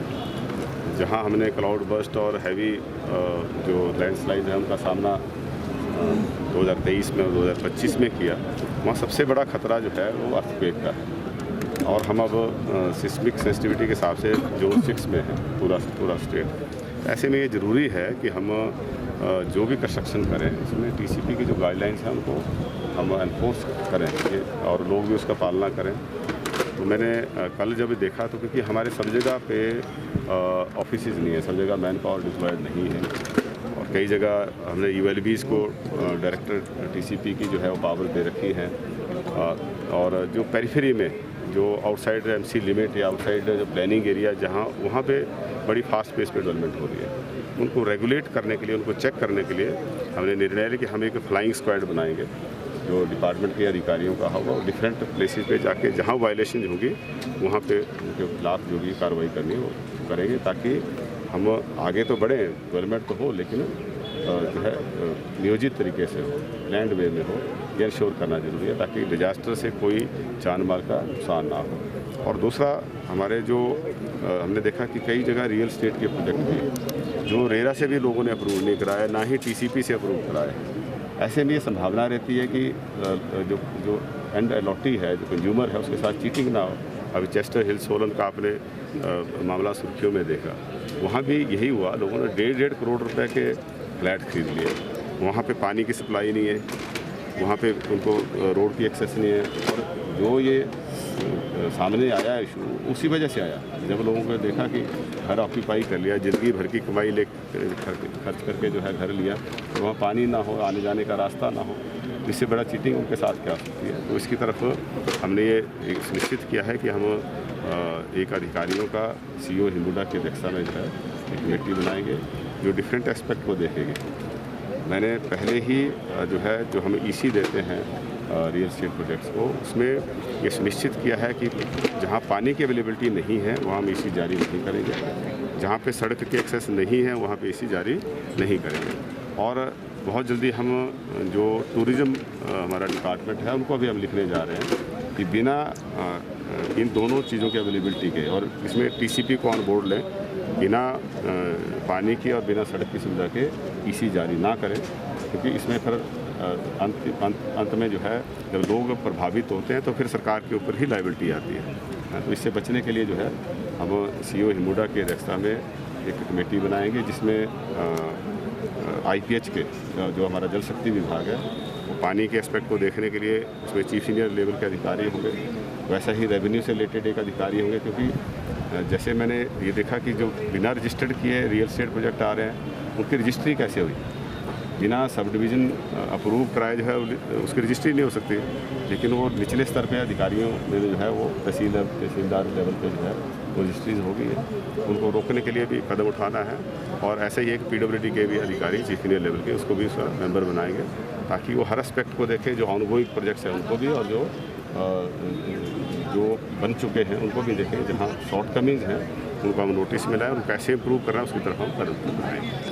Speaker 5: जहां हमने क्लाउड बर्स्ट और हैवी जो लैंडस्लाइड है उनका सामना 2023 में और 2025 में किया। वहाँ सबसे बड़ा खतरा जो है वो अर्थक्वेक का है, और हम अब सिस्मिक सेंसिटिविटी के हिसाब से जोन 6 में है पूरा स्टेट। ऐसे में ये ज़रूरी है कि हम जो भी कंस्ट्रक्शन करें उसमें TCP की जो गाइडलाइंस हैं उनको हम एनफोर्स करें और लोग भी उसका पालना करें। तो मैंने कल जब देखा तो, क्योंकि हमारे सब जगह पे ऑफिसेज नहीं है, सब जगह मैन पावर डिप्लॉयड नहीं है, और कई जगह हमने ULBs को डायरेक्टर TCP की जो है वो पावर दे रखी है, और जो पेरिफेरी में जो आउटसाइड MC लिमिट या आउटसाइड जो प्लानिंग एरिया जहाँ वहाँ पे बड़ी फास्ट पेस पे डेवलपमेंट हो रही है, उनको रेगुलेट करने के लिए, उनको चेक करने के लिए हमने निर्णय लिया कि हम एक फ्लाइंग स्क्वाड बनाएंगे जो डिपार्टमेंट के अधिकारियों का होगा, और डिफरेंट प्लेसेस पे जाके जहाँ वायलेशन होगी वहाँ पे उनके खिलाफ जो भी कार्रवाई करनी है वो करेंगे, ताकि हम आगे तो बढ़ें, डेवलपमेंट तो हो, लेकिन जो है नियोजित तरीके से हो, लैंड वे में हो, ये इंश्योर करना जरूरी है, ताकि डिजास्टर से कोई जान माल का नुकसान ना हो। और दूसरा, हमारे जो हमने देखा कि कई जगह रियल स्टेट के प्रोजेक्ट भी जो रेरा से भी लोगों ने अप्रूव नहीं कराया, ना ही TCP से अप्रूव कराए। ऐसे में ये संभावना रहती है कि जो एंड अलॉटी है, जो कंज्यूमर है, उसके साथ चीटिंग ना हो। अभी चेस्टर हिल सोलन का आपने मामला सुर्खियों में देखा, वहाँ भी यही हुआ, लोगों ने 1.5 करोड़ रुपए के फ्लैट खरीद लिए। वहाँ पे पानी की सप्लाई नहीं है, वहाँ पे उनको रोड की एक्सेस नहीं है, और जो ये सामने आया इशू उसी वजह से आया, जब लोगों को देखा कि घर ऑक्यूपाई कर लिया, ज़िंदगी भर की कमाई ले खर्च करके जो है घर लिया, तो वहाँ पानी ना हो, आने जाने का रास्ता ना हो, इससे बड़ा चीटिंग उनके साथ क्या हो सकती है। तो इसकी तरफ हमने ये सुनिश्चित किया है कि हम एक अधिकारियों का CEO हिमुडा की अध्यक्षता में जो है एक कमेटी बनाएंगे जो डिफरेंट एस्पेक्ट को देखेंगे। मैंने पहले ही जो हम EC देते हैं रियल एस्टेट प्रोजेक्ट्स को, उसमें ये सुनिश्चित किया है कि जहाँ पानी की अवेलेबिलिटी नहीं है वहाँ हम EC जारी नहीं करेंगे, जहाँ पे सड़क के एक्सेस नहीं है वहाँ पे EC जारी नहीं करेंगे। और बहुत जल्दी हम जो टूरिज़्म हमारा डिपार्टमेंट है उनको भी हम लिखने जा रहे हैं कि बिना इन दोनों चीज़ों की अवेलेबिलिटी के, और इसमें TCP को ऑन बोर्ड लें, बिना पानी की और बिना सड़क की सुविधा के EC जारी ना करें, क्योंकि इसमें फिर अंत में जो है जब लोग प्रभावित होते हैं तो फिर सरकार के ऊपर ही लायबिलिटी आती है। तो इससे बचने के लिए जो है हम CEO हिमुडा की अध्यक्षता में एक कमेटी बनाएंगे जिसमें IPH के जो हमारा जल शक्ति विभाग है वो पानी के एस्पेक्ट को देखने के लिए उसमें चीफ इंजीनियर लेवल के अधिकारी होंगे, वैसा ही रेवेन्यू से रिलेटेड एक अधिकारी होंगे, क्योंकि जैसे मैंने ये देखा कि जो बिना रजिस्टर्ड किए रियल एस्टेट प्रोजेक्ट आ रहे हैं उनकी रजिस्ट्री कैसे हुई, बिना सब डिवीज़न अप्रूव कराए जो है उसकी रजिस्ट्री नहीं हो सकती। लेकिन वो निचले स्तर पे अधिकारियों में जो है वो तहसीलदार लेवल पे जो है वो रजिस्ट्रीज हो गई है, उनको रोकने के लिए भी कदम उठाना है। और ऐसे ही एक PWD के भी अधिकारी चीफ इंजीनियर लेवल के उसको भी उसका मेंबर बनाएंगे, ताकि वो हर एस्पेक्ट को देखें, जो ऑनगोइंग प्रोजेक्ट्स हैं उनको भी और जो बन चुके हैं उनको भी देखें, जहाँ शॉर्ट कमिंग हैं उनको हम नोटिस में लाएँ, उनको कैसे इम्प्रूव करना है उसकी तरफ हम कदम उठाएंगे।